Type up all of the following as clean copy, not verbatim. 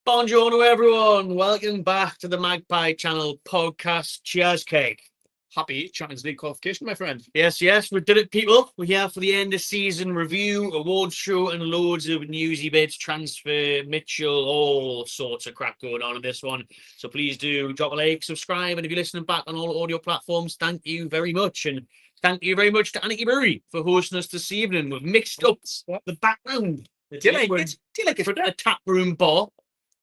Buongiorno, everyone. Welcome back to the Magpie Channel podcast. Cheers, cake. Happy Champions League qualification, my friend. Yes, we did it, people. We're here for the end of season review, awards show, and loads of newsy bits, transfer, Mitchell, all sorts of crap going on in this one. So please do drop a like, subscribe, and if you're listening back on all audio platforms, thank you very much. And thank you very much to Anarchy Brewery for hosting us this evening. We've mixed up the background. Do you like it? Do you like it? For a tap room bar,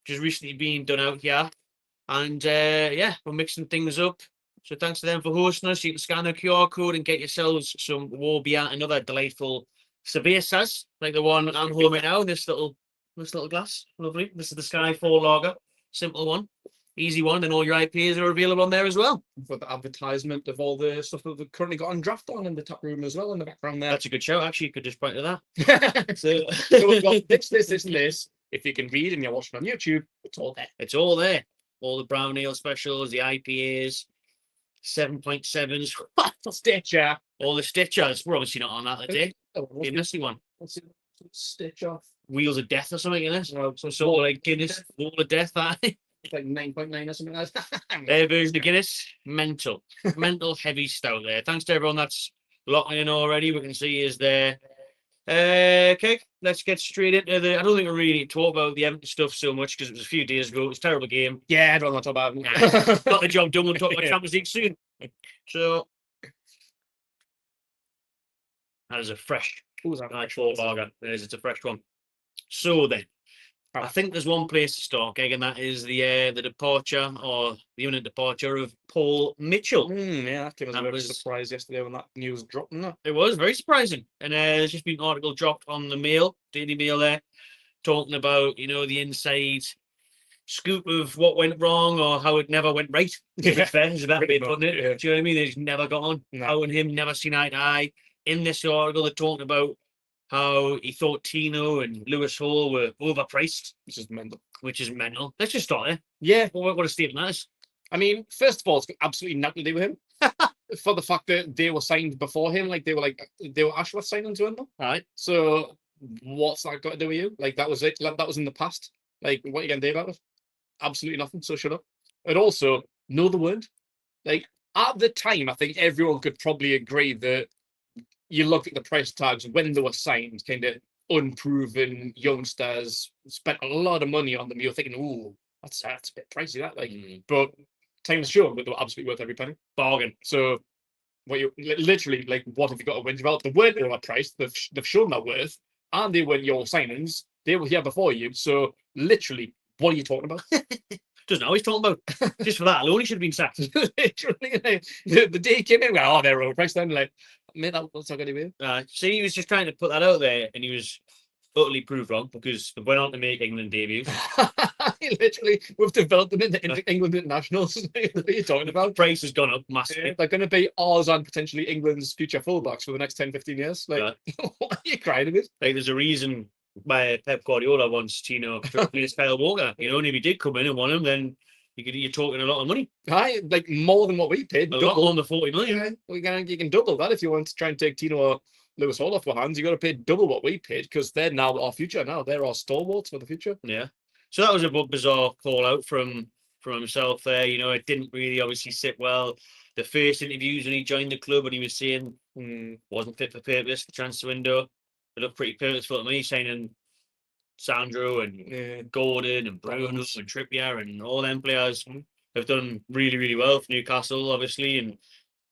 which has recently been done out here. And yeah, we're mixing things up. So thanks to them for hosting us. You can scan the QR code and get yourselves some war beer and other delightful cervezas, like the one I'm holding now, this little glass. Lovely. This is the Skyfall Lager. Simple one. Easy one. And all your IPAs are available on there as well. For the advertisement of all the stuff that we've currently got on draft on in the tap room as well in the background there. That's a good show. Actually, you could just point to that. So we've got this, and this. If you can read and you're watching on YouTube, it's all there. It's all there. All the brown ale specials, the IPAs, 7.7s, Stitcher. all the Stitchers. We're obviously not on that today. Oh, The messy one. what's it? Stitch off. Wheels of Death or something in this. No, Some sort of like Guinness, Wall of Death. That it's like 9.9 or something like that. their version of Guinness. Mental heavy stout there. Thanks to everyone that's locking in already. We can see is there. Okay, let's get straight into the. I don't think we really need to talk about the Everton stuff so much because it was a few days ago. It was a terrible game. Yeah, I don't want to talk about it. Got the job done. We'll talk about Champions League soon. So that is a fresh. Who's that? Lager. It's a fresh one. So then, I think there's one place to start, Keg, and that is the departure or the imminent departure of Paul Mitchell. Yeah, that came as a bit of a surprise yesterday when that news dropped. It was very surprising. And there's just been an article dropped on the Mail, Daily Mail there, talking about, the inside scoop of what went wrong or how it never went right. To be fair, is that bit, wasn't it? Yeah. Do you know what I mean? They just never got on. No. How and him never seen eye to eye. In this article, they're talking about how he thought Tino and Lewis Hall were overpriced. Which is mental. Let's just start there. Yeah. What a statement that is. I mean, first of all, it's got absolutely nothing to do with him. For the fact that they were signed before him, they were Ashworth signing to him. All right. So what's that got to do with you? That was it. That was in the past. What are you going to do about it? Absolutely nothing. So shut up. And also, know the word. At the time, I think everyone could probably agree that you looked at the price tags when they were signed, kind of unproven youngsters, spent a lot of money on them. You're thinking, ooh, that's a bit pricey, that. But time has shown that they were absolutely worth every penny. Bargain. So, what you literally what have you got to win? Develop the word overpriced. They've shown their worth, and they weren't your signings. They were here before you. So, literally, what are you talking about? Doesn't know what he's talking about. Just for that alone, he should have been sacked. Literally, the day he came in, they're overpriced. Then, mate, that's not going to be. See, he was just trying to put that out there, and he was utterly proved wrong because they went on to make England debuts. Literally, we've developed them into England internationals. What are you talking about? The price has gone up massively. They're going to be ours and potentially England's future fullbacks for the next 10, 15 years. What are you crying about? There's a reason why Pep Guardiola wants Tino to replace Kyle Walker. And if he did come in and want him, then you're talking a lot of money. More than what we paid. A lot more than the 40 million. You can double that if you want to try and take Tino or Lewis Hall off our hands. You got to pay double what we paid because they're now our future. Now they're our stalwarts for the future. Yeah. So that was a bizarre call out from himself there. It didn't really obviously sit well. The first interviews when he joined the club, when he was saying wasn't fit for purpose, the transfer window, it looked pretty purposeful to me, signing Sandro and Gordon and Bruno and Trippier and all them players have done really, really well for Newcastle, obviously. And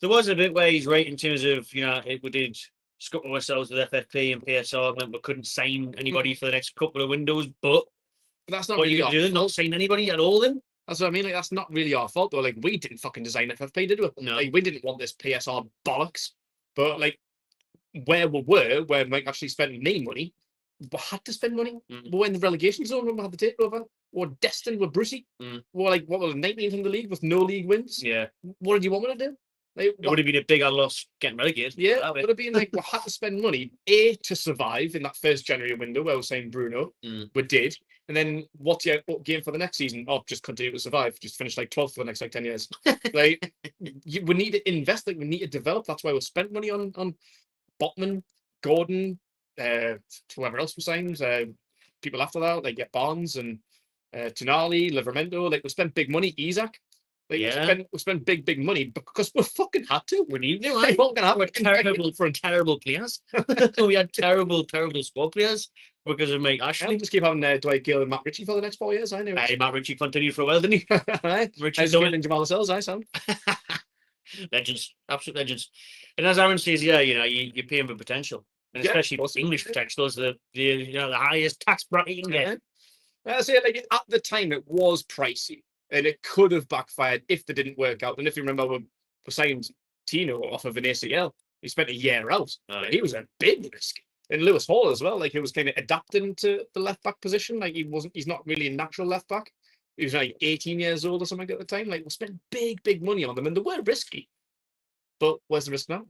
there was a bit where he's right in terms of, we did scupper ourselves with FFP and PSR, and we couldn't sign anybody for the next couple of windows, but that's not what really you can do, not sign anybody at all then. That's what I mean. That's not really our fault though. We didn't fucking design FFP, did we? No. We didn't want this PSR bollocks. But where we were, where Mike actually spent name money, we had to spend money. We were in the relegation zone when we had the takeover. We were destined with Brucey. We were what was it, 19th in the league with no league wins. Yeah. What did you want me to do? It would have been a bigger loss getting relegated. Yeah, it would have been we had to spend money, to survive in that first January window where I was saying Bruno. We did. And then what's your game for the next season? Just continue to survive. Just finish 12th for the next 10 years. We need to invest. We need to develop. That's why we spent money on Botman, Gordon, whoever else we signed. People after that, get Barnes and Tonali, Livramento. Like we spent big money. Isaac. Like Yeah. we spent big money because we fucking had to. We need to. Like, fucking had We're to. terrible players. We had terrible squad players because of Mike I'll Ashley. just keep having Dwight Gale and Matt Ritchie for the next 4 years. I know. Hey, Matt Ritchie continued for a while, didn't he? Ritchie How's it Jamal Lascelles? I sound. Legends, absolute legends. And as Aaron says, yeah, you know, you pay him for potential, and Yeah, especially of course. English potential is the highest tax bracket you can get. I say, like at the time, it was pricey, and it could have backfired if they didn't work out. And if you remember, we signed Tino off of an ACL. He spent a year out. He was a big risk. And Lewis Hall as well. Like he was kind of adapting to the left back position. Like he's not really a natural left back. He was like 18 years old or something at the time. Like we spent big money on them, and they were risky. But where's the risk now?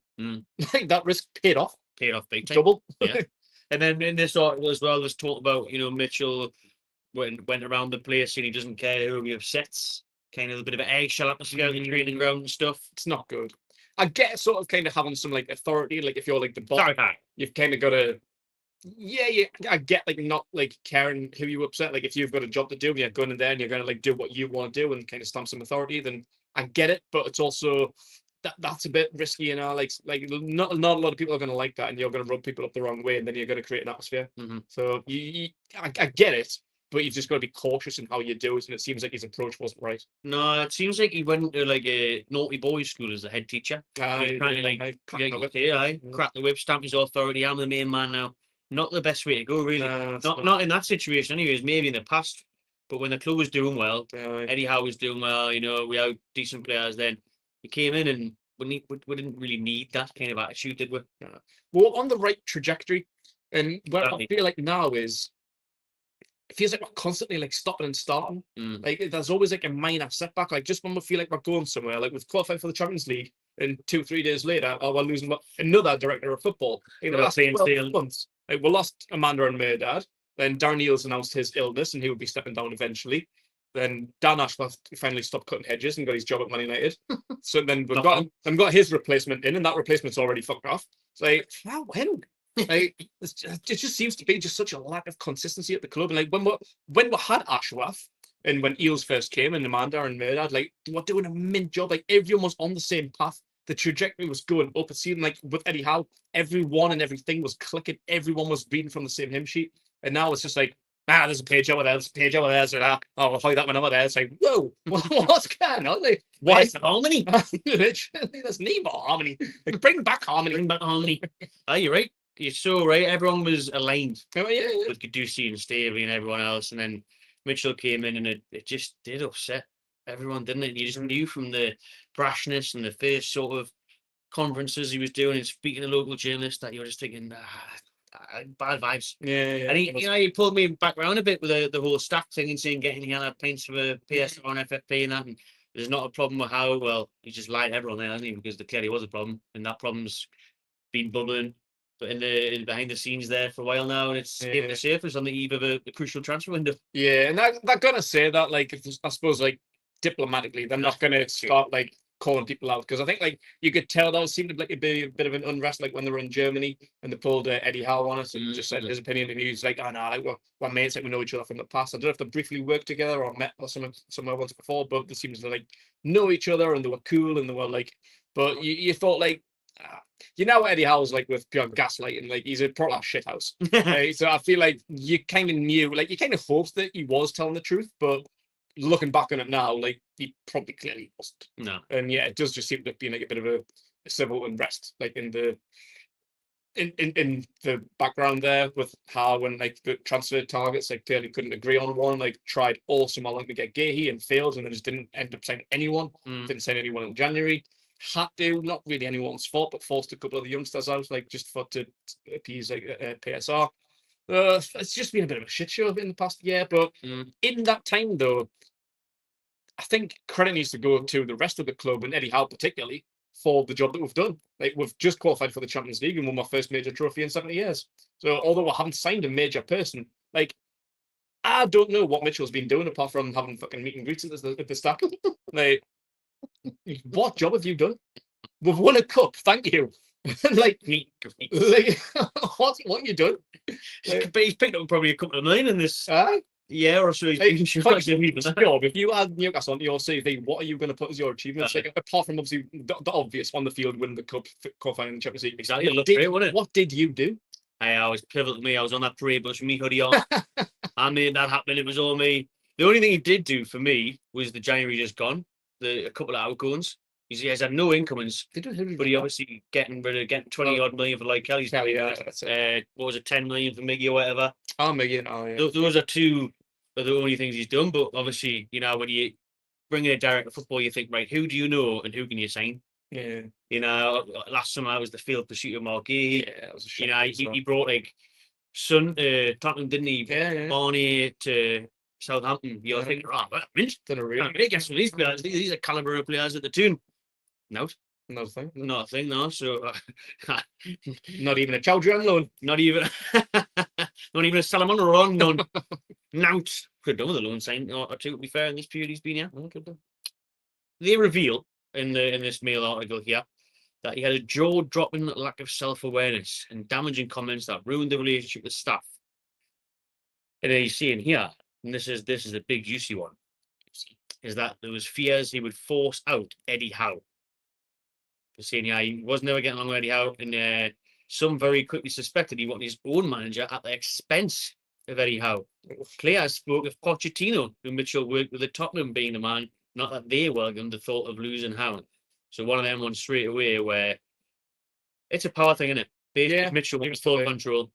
Like that risk paid off. Paid off big time. Double. Yeah. And then in this article as well, there's talk about, you know, Mitchell went around the place and he doesn't care who he upsets. Kind of a bit of an eggshell atmosphere in the training ground and stuff. It's not good. I get sort of kind of having some like authority, like if you're like the boss, Sorry, you've kind of got to. Yeah, I get like not like caring who you upset. Like if you've got a job to do and you're going in there and you're going to like do what you want to do and kind of stamp some authority, then I get it. But it's also that's a bit risky, you know. Like not a lot of people are going to like that, and you're going to rub people up the wrong way, and then you're going to create an atmosphere. So I get it. But you've just got to be cautious in how you do it, and it seems like his approach wasn't right. No, it seems like he went to like a naughty boys school as a head teacher. He's trying to crack the whip, stamp his authority. I'm the main man now. Not the best way to go, really. Not in that situation, anyways. Maybe in the past, but when the club was doing well, Eddie Howe was doing well. You know, we had decent players. Then he came in, and we didn't really need that kind of attitude, did we? We're on the right trajectory, and what I feel like now is. It feels like we're constantly like stopping and starting. Like there's always like a minor setback. Like just when we feel like we're going somewhere, like we've qualified for the Champions League, and 2-3 days later, we're losing another director of football. In the last 12 months, like we lost Amanda and Merdad. Then Darren Neal's announced his illness, and he would be stepping down eventually. Then Dan Ashworth finally stopped cutting hedges and got his job at Man United. So then we've got his replacement in, and that replacement's already fucked off. It's like, wow, when? Like, it just seems to be just such a lack of consistency at the club. And like when we had Ashworth and when Eels first came and Amanda and Merdad, like we're doing a mint job. Like everyone was on the same path. The trajectory was going up. It seemed like with Eddie Howe, everyone and everything was clicking. Everyone was reading from the same hymn sheet. And now it's just like, there's a page over there, there's a page over there. So I'll hide that one over there. It's like, whoa, what's going on? Like, why is the harmony? Literally, there's need more harmony. Like, bring back harmony. Bring back harmony. You're right. You're so right. Everyone was aligned with Caducci and Stavely and everyone else. And then Mitchell came in and it just did upset everyone, didn't it? You just knew from the brashness and the first sort of conferences he was doing and speaking to local journalists that you were just thinking, bad vibes. Yeah. And he pulled me back around a bit with the whole staff thing and saying getting yellow paints for the PS on FFP and that. And there's not a problem with how, well, he just lied to everyone there, hasn't he? Because there clearly was a problem. And that problem's been bubbling in behind the scenes there for a while now, and it's came to the surface on the eve of a crucial transfer window. Yeah, and they're gonna say that, like, I suppose, like, diplomatically, they're not gonna start like calling people out, because I think like you could tell there seemed to be a bit of an unrest, like when they were in Germany and they pulled Eddie Howe on us and just said his opinion, and he was like, like we're mates, like we know each other from the past. I don't know if they briefly worked together or met or somewhere once before, but they seemed to like know each other and they were cool and they were like, but you thought like. You know what Eddie Howe's like with pure gaslighting, like he's a proper shithouse. So I feel like you kind of knew, like you kind of hoped that he was telling the truth, but looking back on it now, like he probably clearly wasn't. No. And yeah, it does just seem to be like a bit of a civil unrest, like in the background there with how when like the transfer targets like clearly couldn't agree on one, like tried all summer long to get Gahey and failed, and then just didn't end up signing anyone. Didn't sign anyone in January. Had to, not really anyone's fault, but forced a couple of the youngsters out, like just to appease like PSR. It's just been a bit of a shit show in the past year, but in that time though, I think credit needs to go to the rest of the club and Eddie Howe particularly for the job that we've done. Like we've just qualified for the Champions League and won my first major trophy in 70 years. So although we haven't signed a major person, like I don't know what Mitchell's been doing apart from having fucking meet and greets at the stack. Like. What job have you done? We've won a cup, thank you. like what you done? Like, but he's picked up probably a couple of million in this Yeah, or so he's Hey, been sure. question, Job, if you add Newcastle onto your CV, what are you going to put as your achievements? Like, apart from obviously the obvious on the field, winning the cup, qualifying in the Champions League. Exactly, it looked great, wouldn't it? What did you do? I was pivotal to me. I was on that parade bus with me hoodie on. I made that happen. It was all me. The only thing he did do for me was the January just gone, a couple of outgoings. He has had no incomings, but he obviously getting 20 odd million for like Kelly's. Kelly, yeah, that's it. What was it, 10 million for Miggy or whatever? Oh, Megan. Oh, yeah. Those are two of the only things he's done. But obviously, you know, when you bring in a director of football, you think, right, who do you know and who can you sign? Yeah. You know, last summer I was the field pursuit of Marquis. Yeah, that was a You shame. know, he brought like Son to Tottenham, didn't he? Yeah. Barney to Southampton. You're thinking, oh, mint. Done a really Can't get some of these players. These are caliber of players at the tune. No, another thing. not a thing, no. So, Not even a Chowdhury on loan. not even a Salomon run, none. Nout. Could have done with a loan sign or two, to be fair, in this period he's been here. They reveal in this Mail article here that he had a jaw-dropping lack of self-awareness and damaging comments that ruined the relationship with staff. And then he's saying here, and this is a big juicy one, is that there was fears he would force out Eddie Howe. For saying, yeah, he was never getting along with Eddie Howe, and some very quickly suspected he wanted his own manager at the expense of Eddie Howe. Claire spoke of Pochettino, who Mitchell worked with at Tottenham, being the man, not that they welcomed the thought of losing Howe. So one of them went straight away where it's a power thing, isn't it? Yeah, Mitchell wants full control.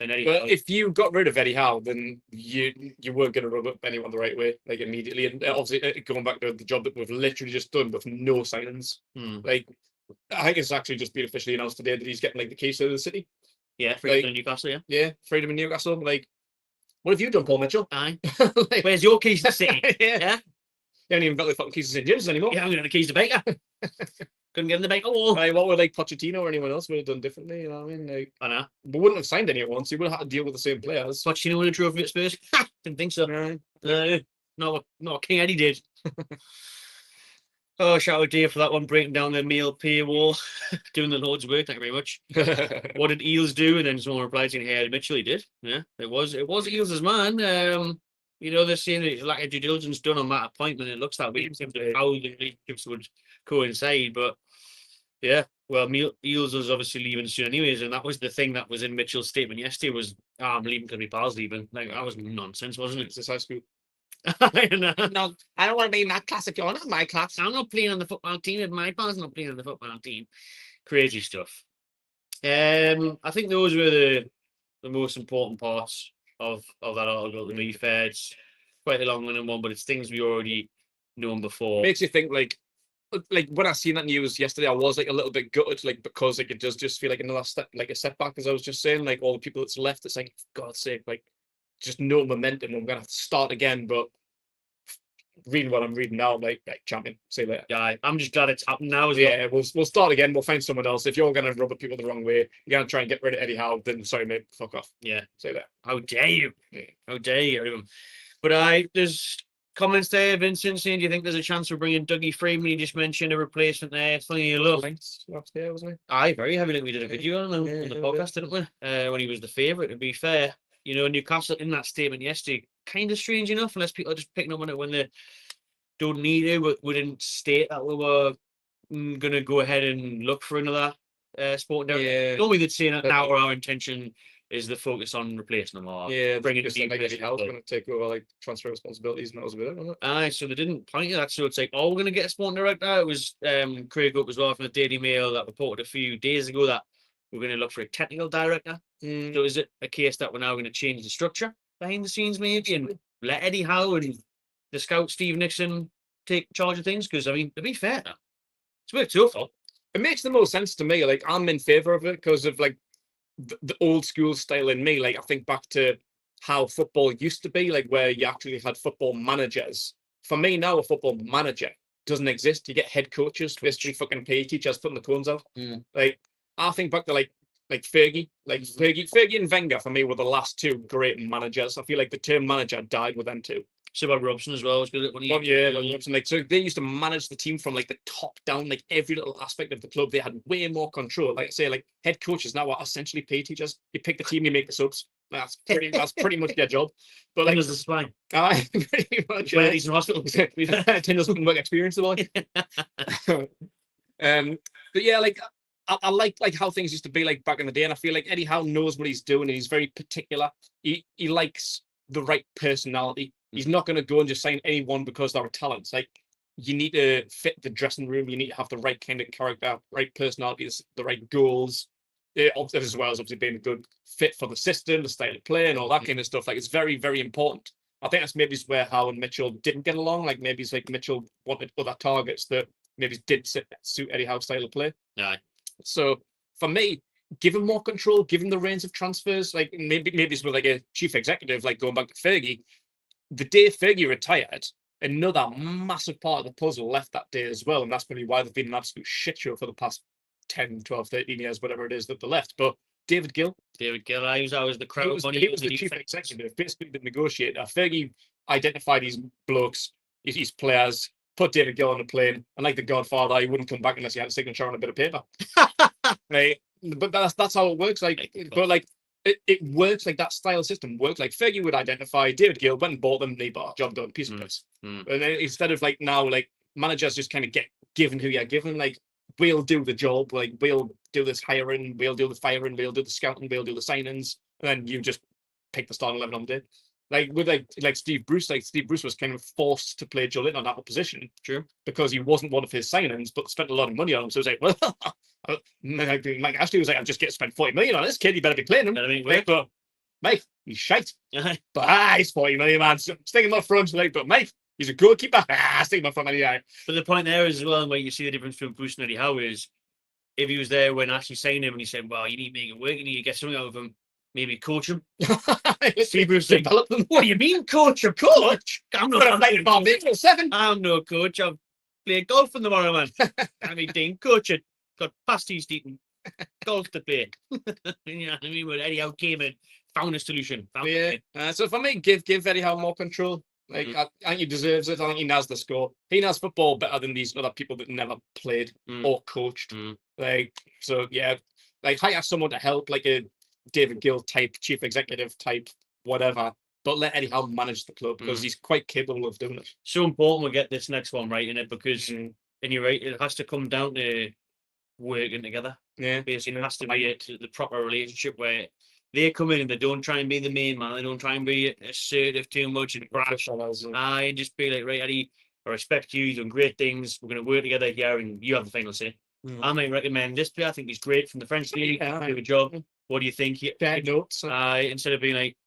And Eddie But Howe, if you got rid of Eddie Howe, then you weren't going to rub up anyone the right way, like immediately. And obviously, going back to the job that we've literally just done with no signings, like I think it's actually just been officially announced today that he's getting like the keys to the city. yeah, freedom in Newcastle, yeah. Yeah, freedom in Newcastle. Like, what have you done, Paul Mitchell? Aye. Like, Where's your keys to the city? yeah. Yeah? You haven't even got the fucking keys to St. James anymore. You haven't got the keys to Baker. Couldn't get in the Baker wall. Like, what would like Pochettino or anyone else would have done differently? You know what I mean? Like, I know. we wouldn't have signed any at once. You would have had to deal with the same players. Pochettino won a trophy at Spurs. Didn't think so. Not what King Eddie did. Oh, shout out Dave for that one, breaking down the meal paywall, doing the Lord's work. Thank you very much. What did Eels do? And then someone replied saying, "Hey, Mitchell, he did. Yeah, it was Eels' man. You know, they're saying that lack of due diligence done on that appointment. It looks that way in terms of how the relationships would coincide. But yeah, well, Eels was obviously leaving soon anyways, and that was the thing that was in Mitchell's statement yesterday was, I'm leaving because my pal's leaving. Like, that was nonsense, wasn't it? It's just high school. No, I don't want to be in that class if you're not my class. I'm not playing on the football team, and my pal's not playing on the football team. Crazy stuff. I think those were the most important parts of that article. To be fair, it's quite a long-winded one, but it's things we already known before. Makes you think like when I seen that news yesterday, I was like a little bit gutted, like because like it does just feel like another step, like a setback, as I was just saying, like all the people that's left, it's like, for God's sake, like just no momentum. I'm gonna have to start again. But reading what I'm reading now, I'm like champion. See you later. Yeah, I'm just glad it's happened now. Yeah, we'll start again. We'll find someone else. If you're gonna rub people the wrong way, you're gonna try and get rid of Eddie Howe, then sorry mate, fuck off. Yeah, say that. How dare you? Yeah. How dare you? But there's comments there, Vincent, saying, do you think there's a chance for bringing Dougie Freeman? You just mentioned a replacement there. It's funny you look. Last year, wasn't it? Aye, very heavy. We did a video on the podcast, didn't we? When he was the favourite, to be fair. You know, Newcastle in that statement yesterday, kind of strange enough, unless people are just picking up on it when they don't need to, but we didn't state that we were going to go ahead and look for another sporting director. Yeah. Normally they'd say that now our intention is the focus on replacing them or bringing just like Eddie Howe's going to take over like transfer responsibilities, and that was a bit, wasn't it? Aye, so they didn't point to that. So it's like, oh, we're going to get a sporting director. It was Craig Up as well from the Daily Mail that reported a few days ago that we're going to look for a technical director. So is it a case that we're now going to change the structure behind the scenes maybe and let Eddie Howe and the scout Steve Nixon take charge of things? Because, I mean, to be fair, it's worked so far. It makes the most sense to me. Like, I'm in favour of it because of like the old school style in me. Like, I think back to how football used to be, like where you actually had football managers. For me now, a football manager doesn't exist. You get head coaches, basically fucking PE teachers putting the cones out. Like, I think back to like Fergie, Fergie and Wenger for me were the last two great managers. I feel like the term manager died with them two. Sir Robson as well was good at when he. Robson. Like, so they used to manage the team from like the top down, like every little aspect of the club. They had way more control. Like I say, like head coaches now are essentially PE teachers. You pick the team, you make the subs. That's pretty much their job. But like, Tinder's the spine. pretty much. Where these in hospital. Tinder's work experience of like. But yeah, like I like how things used to be like back in the day, and I feel like Eddie Howe knows what he's doing, and he's very particular. He likes the right personality. He's not going to go and just sign anyone because they're a talent. Like, you need to fit the dressing room. You need to have the right kind of character, right personalities, the right goals, as well as obviously being a good fit for the system, the style of play, and all that kind of stuff. Like, it's very, very important. I think that's maybe where Howe and Mitchell didn't get along. Like, maybe it's like Mitchell wanted other targets that maybe did suit Eddie Howe's style of play. Yeah. So for me, give him more control, give him the reins of transfers. Like, maybe it's with like a chief executive, like going back to Fergie. The day Fergie retired, another massive part of the puzzle left that day as well. And that's probably why they've been an absolute shit show for the past 10, 12, 13 years, whatever it is that they left. But David Gill. I was always the crowd money. He was the chief executive, basically the negotiator. Fergie identified these blokes, his players, put David Gill on the plane, and like the Godfather, he wouldn't come back unless he had a signature on a bit of paper. Right? But that's how it works. Like, but like it works. Like, that style system works. Like, Fergie would identify David Gill, went and bought them, they bought, job done, piece of piss. And then instead of like now, like managers just kind of get given who you're given. Like, we'll do the job. Like, we'll do this hiring, we'll do the firing, we'll do the scouting, we'll do the signings, and then you just pick the starting 11 on the day. Like with like Steve Bruce, was kind of forced to play Joe Linton on that position, true, because he wasn't one of his signings, but spent a lot of money on him. So it was like, well, Mike Ashley was like, "I've just get spent 40 million on this kid. You better be playing him." But Mike, he's shite. But he's 40 million, man. So stick him up front, like, but Mike, he's a goalkeeper. Stick him up front anyway. But the point there is as well, where you see the difference between Bruce and Eddie Howe is, if he was there when Ashley signed him and he said, "Well, you need to make it work, you need to get something out of him." Maybe coach him. Steve Bruce develop them. What do you mean, coach? A coach? I'm not playing ball. I'm no coach. I'll play golf in the morning, man. I mean, Dean, coaching. Got pasties eating. Golf to play. You know what I mean? When Eddie Howe came in, found a solution. So for me, give Eddie Howe more control. Like, I think he deserves it. I think he knows the score. He knows football better than these other people that never played or coached. Like, so yeah, like hire someone to help, like a David Gill type, chief executive type, whatever. But let Eddie Howe manage the club, because he's quite capable of doing it. So important we get this next one right in it, because, and you're right, it has to come down to working together. Yeah, basically, it has to be the proper relationship where they come in and they don't try and be the main man. They don't try and be assertive too much and brash. I just be like, right, Eddie, I respect you. You've done great things. We're going to work together here, and you have the final say. I might recommend this player. I think he's great from the French league. Do a job. What do you think? Bad notes. Instead of being like,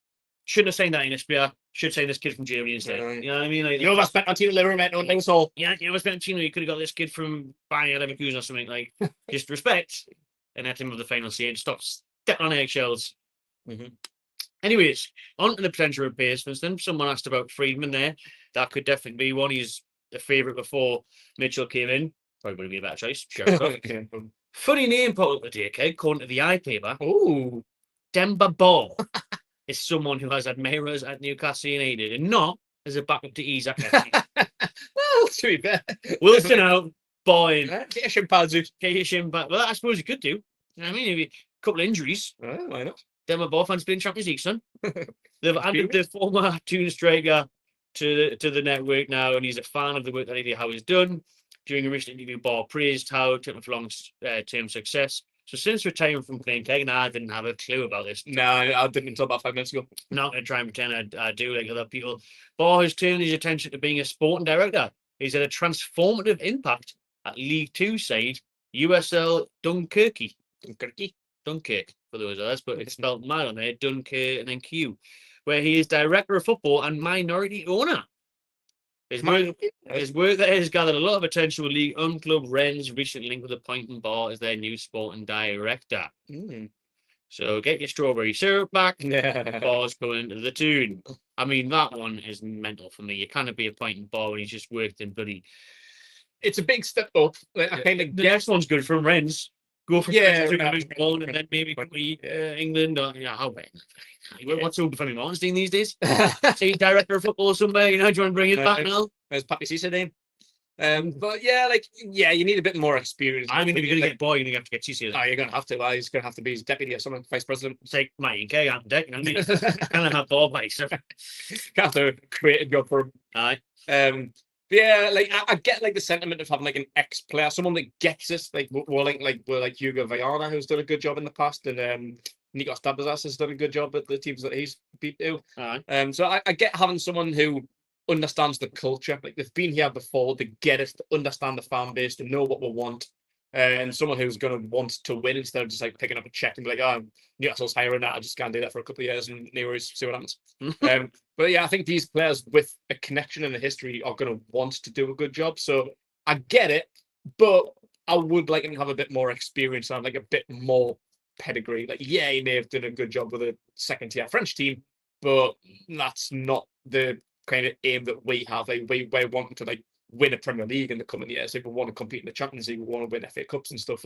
shouldn't have signed that in this player. Should sign this kid from Germany instead. You know what I mean? Like, you overspent on Tino Livermore, don't think so. Yeah, you overspent on Tino. You could have got this kid from Bayern Leverkusen or something. Like, just respect and let him have the final say and stop stepping on eggshells. Anyways, on to the potential replacements. Then someone asked about Friedman there. That could definitely be one. He's a favourite before Mitchell came in. Probably would have been a better choice. Sure. Funny name put up today, okay? According to the iPaper. Oh, Demba Ba is someone who has admirers at Newcastle United and not as a backup to Isaac. Well, to be fair, Wilson out, Boy. Get your shin pads out. Get your shin back. Well, I suppose he could do. You know what I mean? Maybe a couple of injuries. Why not? Demba Ba fans playing Champions League, son. They've added the former Toon striker to the network now, and he's a fan of the work that Eddie Howe has done. During a recent interview, Ba praised Howe, took him for long-term success. So since retiring from playing keg, I didn't have a clue about this. No, I didn't until about 5 minutes ago. Not going to try and pretend I do like other people. Ba has turned his attention to being a sporting director. He's had a transformative impact at League Two side USL Dunkirk, for those of us, but it's spelled mad on there, Dunkirk and then Q, where he is director of football and minority owner. His work there has gathered a lot of attention with League Club Rennes recently linked with appointing Ba as their new sporting director. So get your strawberry syrup back. Ba's coming to the tune. I mean, that one is mental for me. You can't be appointing Ba when he's just worked in bloody. It's a big step up. Like, I kind of the next one's good from Rennes. Go for and then maybe England or how what's over for me Monstein these days? So he's director of football somewhere, do you want to bring it back now? Where's Papi Cisse name? But yeah, you need a bit more experience. I mean, if you're gonna get boy, you're gonna have to get TC. Oh, you're gonna have to. He's gonna have to be his deputy or something, vice president. It's like Mike and Kay on deck. You know what I mean? Kind of have ball mate. So. Have to create a job for him. Aye. But yeah, I get the sentiment of having an ex-player, someone that gets it, like Hugo Viana, who's done a good job in the past, and Nikos Dabazas has done a good job at the teams that he's beat to. Aye. So I get having someone who understands the culture, like they've been here before, they get it, to understand the fan base, to know what we want, and someone who's going to want to win instead of just picking up a check and be like, oh, Newcastle's hiring that, I just can't do that for a couple of years and see what happens. But yeah, I think these players with a connection and a history are going to want to do a good job. So I get it, but I would like him to have a bit more experience and a bit more pedigree. Yeah, he may have done a good job with a second-tier French team, but that's not the kind of aim that we have. We want to win a Premier League in the coming years. If we want to compete in the Champions League, we want to win FA Cups and stuff.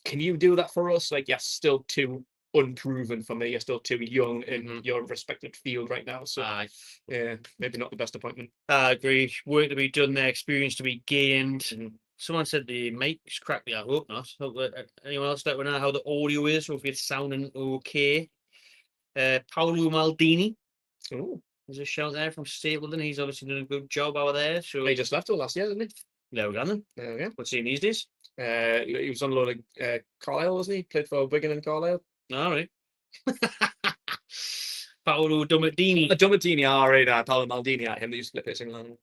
Can you do that for us? You're still too unproven for me. You're still too young in your respected field right now. So yeah, maybe not the best appointment. I agree. Work to be done there, experience to be gained. Someone said the mic's crackly. I hope not. Anyone else that would know how the audio is, or if it's sounding okay? Paolo Maldini. Oh. There's a shout there from Stapleton. He's obviously done a good job out there. So he just left all last year, didn't he? There we go then. There we go. What's he in these days? He was on loan at Carlisle, wasn't he? Played for Wigan and Carlisle. All right. Paolo Domatini. Domatini, all right. Paolo Maldini, him that used to play for England.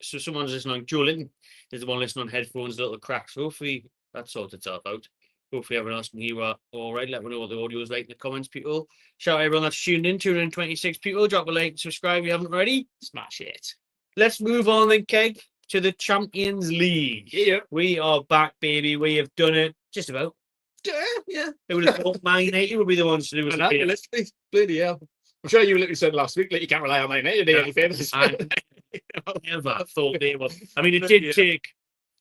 So someone's listening on Joe Linton. There's the one listening on headphones, little cracks. Hopefully that sorted itself out. Hopefully everyone else can hear all right. Let me know what the audio is like in the comments, people. Shout out everyone that's tuned in, 226 people. Drop a like, subscribe if you haven't already. Smash it. Let's move on then, Keg, to the Champions League. Yeah. We are back, baby. We have done it. Just about. Yeah. It would have thought Man United would be the ones to do it. Bloody hell. I'm sure you literally said last week that you can't rely on Man United to do any favours. I never thought they would. I mean, it did take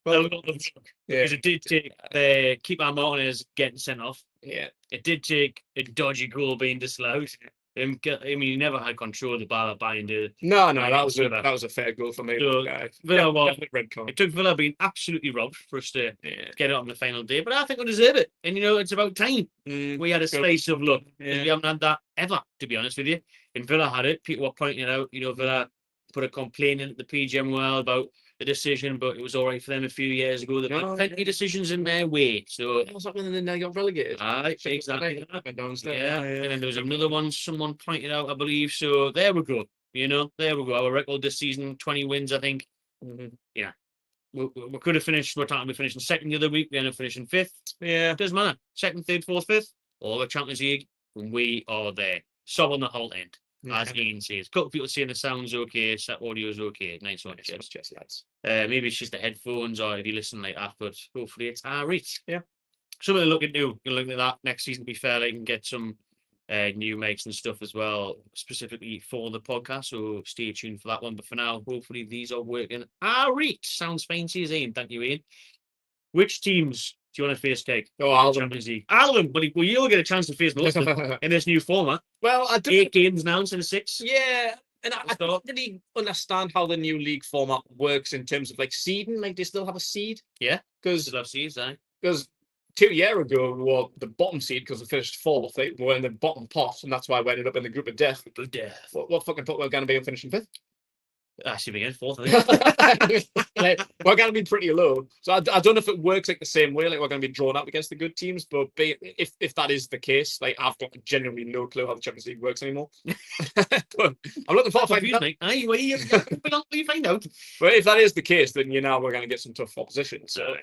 because it did take keeper Martinez getting sent off. Yeah. It did take a dodgy goal being disallowed. I mean, he never had control of the ball at Bayern, did it? No, that was a fair goal for me. So, Villa red card. It took Villa being absolutely robbed for us to get it on the final day, but I think we deserve it. And it's about time. We had a slice of luck. We haven't had that ever, to be honest with you. And Villa had it. People were pointing it out. Villa put a complaint in at the PGMOL about the decision, but it was all right for them a few years ago. They've had plenty of decisions in their way. So what's happening when they got relegated? Exactly. Yeah. And then there was another one someone pointed out, I believe. So there we go. There we go. Our record this season, 20 wins, I think. Yeah. We could have finished. We're talking about finishing second the other week. We ended up finishing fifth. Yeah. Doesn't matter. Second, third, fourth, fifth. All the Champions League. And we are there. Sub on the whole end. As Ian says, a couple of people saying the sound's okay, set audio's okay. Nice one, cheers, lads. Maybe it's just the headphones, or if you listen like that, but hopefully it's alright. Yeah. Something to look into. You're looking at that next season. To be fair, I can get some new mics and stuff as well, specifically for the podcast. So stay tuned for that one. But for now, hopefully these are working. Alright, sounds fine to you, Ian. Thank you, Ian. Which teams do you want to face, Keg? Alvin. Alvin, but you'll get a chance to face most of them in this new format. Well, I do 8 games now instead of 6. Yeah, and I don't really understand how the new league format works in terms of seeding. They still have a seed. Yeah, because I've seeds, because 2 years ago we were the bottom seed because we finished 4th. We were in the bottom pot, and that's why we ended up in the group of death. What fucking pot we're going to be finishing 5th? Actually, again, 4th. I think. We're going to be pretty low, so I don't know if it works the same way. We're going to be drawn up against the good teams, but if that is the case, I've got genuinely no clue how the Champions League works anymore. I'm looking forward to finding out. You find out. But if that is the case, then we're going to get some tough opposition. So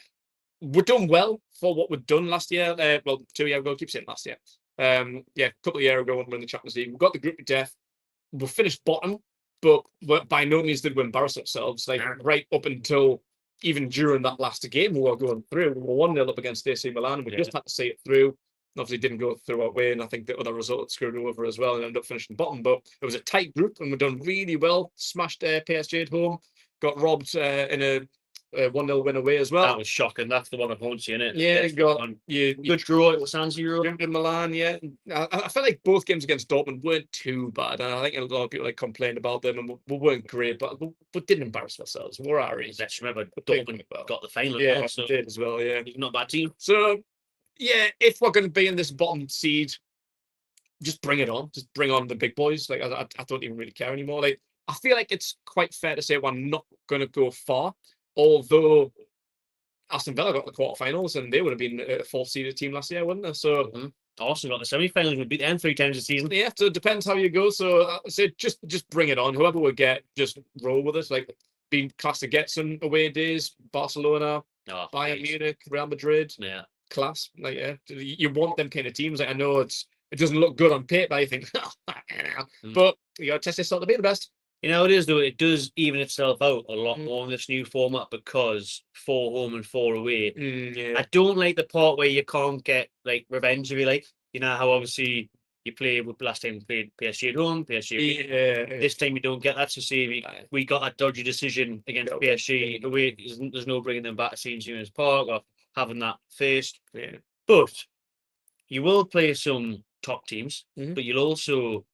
we're done well for what we've done last year. 2 years ago, I keep saying last year. A couple of years ago when we were in the Champions League, we got the group of death. We finished bottom. But by no means did we embarrass ourselves. Right up until even during that last game we were going through, we were 1-0 up against AC Milan. We just had to see it through. Obviously, didn't go through our way, and I think the other result screwed over as well, and ended up finishing bottom. But it was a tight group, and we've done really well. Smashed PSG at home. Got robbed in 1-0 win away as That well. was shocking. That's the one I've only seen it. Yeah, got you. Good draw at San Siro. In Milan, yeah. I felt like both games against Dortmund weren't too bad. And I think a lot of people complained about them and we weren't great, but didn't embarrass ourselves. We're our age. Let's remember Big Dortmund well. got the final. Yeah, Also, did as well. Yeah, not a bad team. So, yeah, if we're going to be in this bottom seed, just bring it on. Just bring on the big boys. Like I don't even really care anymore. Like I feel like it's quite fair to say we're not going to go far, although Aston Villa got the quarterfinals and they would have been a fourth seeded team last year, wouldn't they? So Arsenal got the semi-finals. We beat them 3 times this season. yeah, so it depends how you go. So I say just bring it on. Whoever we get, just roll with us. Like being class to get some away days, Barcelona, Bayern Munich, Real Madrid. Yeah. Class. Like yeah, you want them kind of teams. Like I know it doesn't look good on paper. I think, but you got to test yourself to be the best. You know, it is though. It does even itself out a lot more in this new format because 4 home and 4 away. Yeah. I don't like the part where you can't get like revenge, if you like. You know how obviously you play with last time we played PSG at home, PSG. Yeah. This time you don't get that. So see, we got a dodgy decision against PSG away. There's no bringing them back to St James's Park or having that first. Yeah. But you will play some top teams, Mhm. but you'll also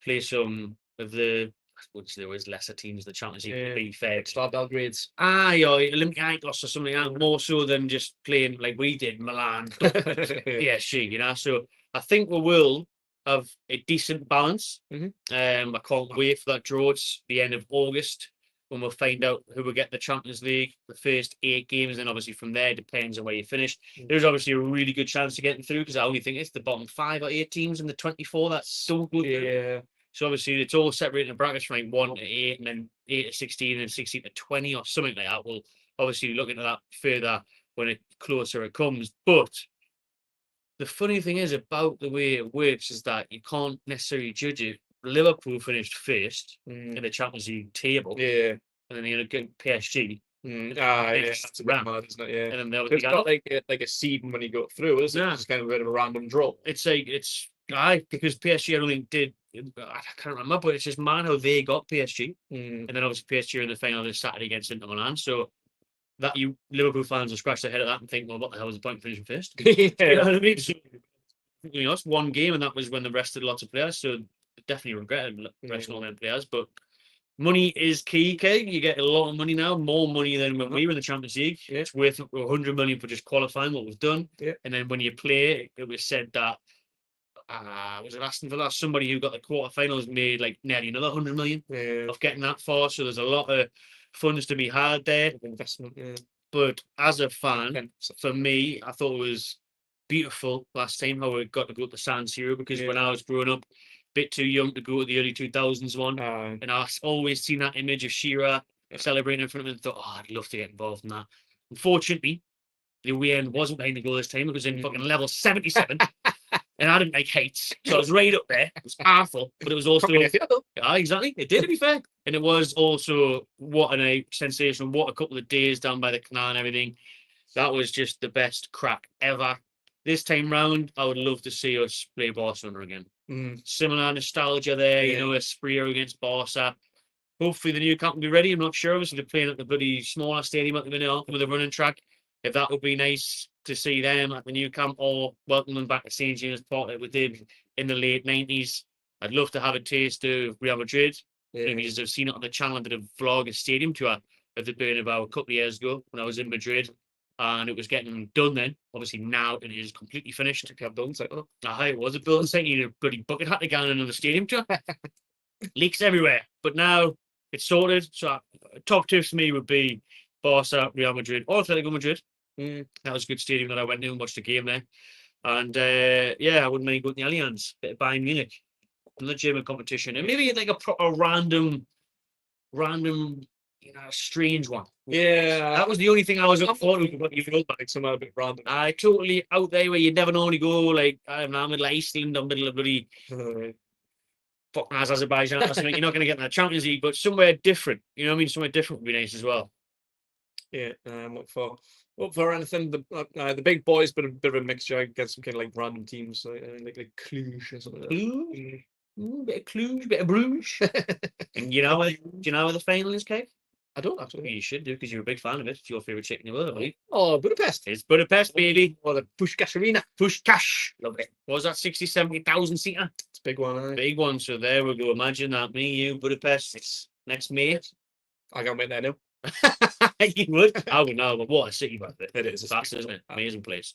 play some of the, which there was lesser teams, the Champions League, to be fair. Star Belgrades. Or Olympiacos or something like that, more so than just playing like we did, Milan, PSG, you know. So I think we will have a decent balance. Mhm. I can't wait for that draw. It's the end of August when we'll find out who will get the Champions League, the first 8 games, and obviously from there, depends on where you finish. There's obviously a really good chance of getting through because I only think it's the bottom 5 or 8 teams in the 24 that still go through. Yeah. So obviously it's all separated in brackets from like 1 to 8 and then 8 to 16 and 16 to 20 or something like that. We'll obviously look into that further when it closer it comes. But the funny thing is about the way it works is that you can't necessarily judge it. Liverpool finished first in the Champions League table. Yeah. And then you're going to PSG. Yeah, that's a bit round. mad, isn't it? Yeah. And then It's not like a seed when you go through, is it? Yeah. It's kind of a bit of a random draw. It's like because PSG I only did, I can't remember, but it's just mad how they got PSG. And then obviously PSG are in the final this Saturday against Inter Milan. So that you Liverpool fans will scratch their head at that and think, well, what the hell was the point of finishing first? You know what I mean? So, you know, it's one game, and that was when the rest had lots of players. So definitely regretted resting all them players. But money is key, Kay. You get a lot of money now, more money than when we were in the Champions League. Yeah. It's worth 100 million for just qualifying what we've done. Yeah. And then when you play, it was said that was it Aston Villa? Somebody who got the quarterfinals made like nearly another 100 million of getting that far. So there's a lot of funds to be had there. Investment. Yeah. But as a fan, for me, I thought it was beautiful last time how we got to go to San Siro because when I was growing up, a bit too young to go to the early 2000s one, and I always seen that image of Shearer celebrating in front of him and thought, oh, I'd love to get involved in that. Unfortunately, the weekend wasn't behind the goal this time. It was in fucking level 77. And I didn't make heights. So I was right up there. It was awful. But it was also... Yeah, exactly. It did, to be fair. And it was also, what a sensation. What a couple of days down by the canal and everything. That was just the best crack ever. This time round, I would love to see us play Barcelona again. Similar nostalgia there, you know, a spree against Barca. Hopefully the new camp will be ready. I'm not sure. Obviously, they're playing at the bloody smaller stadium at the minute with a running track. If that would be nice to see them at the new camp or welcome them back to St James's Park like we did in the late 90s. I'd love to have a taste of Real Madrid. Because I've seen it on the channel. I did a vlog, a stadium tour of the Bernabeu a couple of years ago when I was in Madrid. And it was getting done then. Obviously now it is completely finished. Have done so. It was a building site. You need a bloody bucket hat to go on another stadium tour. Leaks everywhere. But now it's sorted. So top 2 for me would be Barca, Real Madrid, or Atletico Madrid. That was a good stadium that I went to and watched the game there. And I wouldn't mind going to the Allianz, bit of Bayern Munich, another German competition, and maybe like a proper random, you know, strange one. Yeah, that was the only thing I was looking forward to. But you feel like somewhere a bit random. I totally out there where you never normally go. Like I don't know, middle of Iceland or middle of bloody fucking Azerbaijan or something. You're not going to get in the Champions League, but somewhere different. You know what I mean? Somewhere different would be nice as well. Yeah, I'm up for anything. The big boys, but a bit of a mixture. I get some kind of like random teams, like Cluj or something. Bit of Cluj, bit of Bruges. And do you know where the final is, Kate? I don't actually. You should do because you're a big fan of it. It's your favourite chicken in the world, I believe. Oh, Budapest. It's Budapest, baby. Or the Pushkash Arena. Pushkash. Love it. What was that 60, 70,000 seater? It's a big one. Aye. Big one. So there we go. Imagine that. Me, you, Budapest. It's next May. I can't wait there now. You would? I would know. But what a city back there. It is. It's fast, isn't it? Amazing place.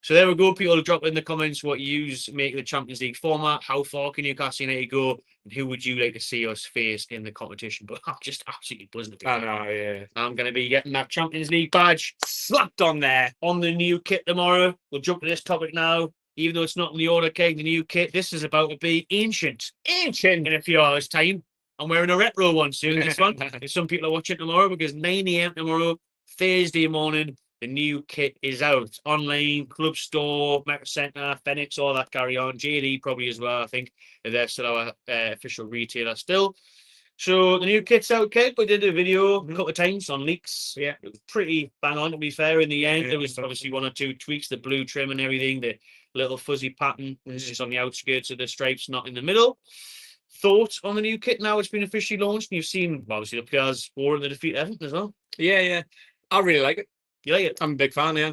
So there we go. People drop in the comments what you make the Champions League format. How far can Newcastle United go? And who would you like to see us face in the competition? But I'm just absolutely buzzing. I know, yeah. I'm going to be getting that Champions League badge slapped on there on the new kit tomorrow. We'll jump to this topic now. Even though it's not in the order, Keg, the new kit, this is about to be ancient. Ancient in a few hours' time. I'm wearing a retro one soon, this one. And some people are watching tomorrow because 9 a.m. tomorrow, Thursday morning, the new kit is out. Online, club store, Mecca Centre, Phoenix, all that carry on. JD probably as well, I think. They're still our official retailer still. So the new kit's out, Keg. We did a video a couple of times on leaks. Yeah, it was pretty bang on, to be fair, in the end. There was obviously one or two tweaks, the blue trim and everything, the little fuzzy pattern. It's just on the outskirts of the stripes, not in the middle. Thoughts on the new kit now it's been officially launched? And you've seen, obviously, the players wore in the defeat Everton as well. Yeah. I really like it. You like it? I'm a big fan, yeah.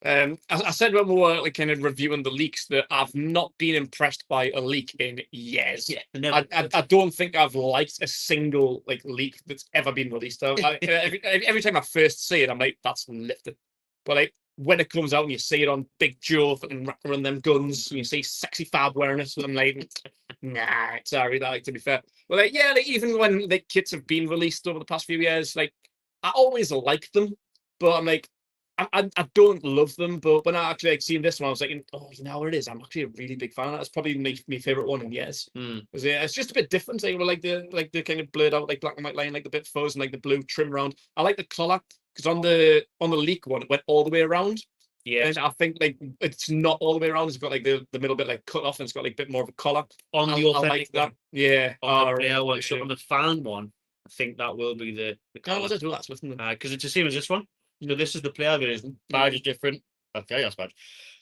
I said when we were like kind of reviewing the leaks that I've not been impressed by a leak in years. Yeah, I don't think I've liked a single like leak that's ever been released. Every time I first see it, I'm like, that's lifted. But like when it comes out and you see it on Big Joe and Rapper and them guns, and you see Sexy Fab wearing it, so I'm like, nah, sorry, like to be fair. Well, like, yeah, like, even when the kits have been released over the past few years, like I always like them, but I'm like, I don't love them, but when I actually like seen this one, I was like, oh, you know what it is? I'm actually a really big fan. That's probably my favorite one in years. Because it's just a bit different. So, like the kind of blurred out like black and white line, like the bit fuzz and like the blue trim around. I like the collar because on the leak one, it went all the way around. Yeah, and I think like it's not all the way around. It's got like the middle bit like cut off, and it's got like a bit more of a collar on the authentic like that. Yeah, on the fan one. I think that will be the collar. That's because it's the same as this one. You know, this is the player version. Badge is different. Okay, that's badge.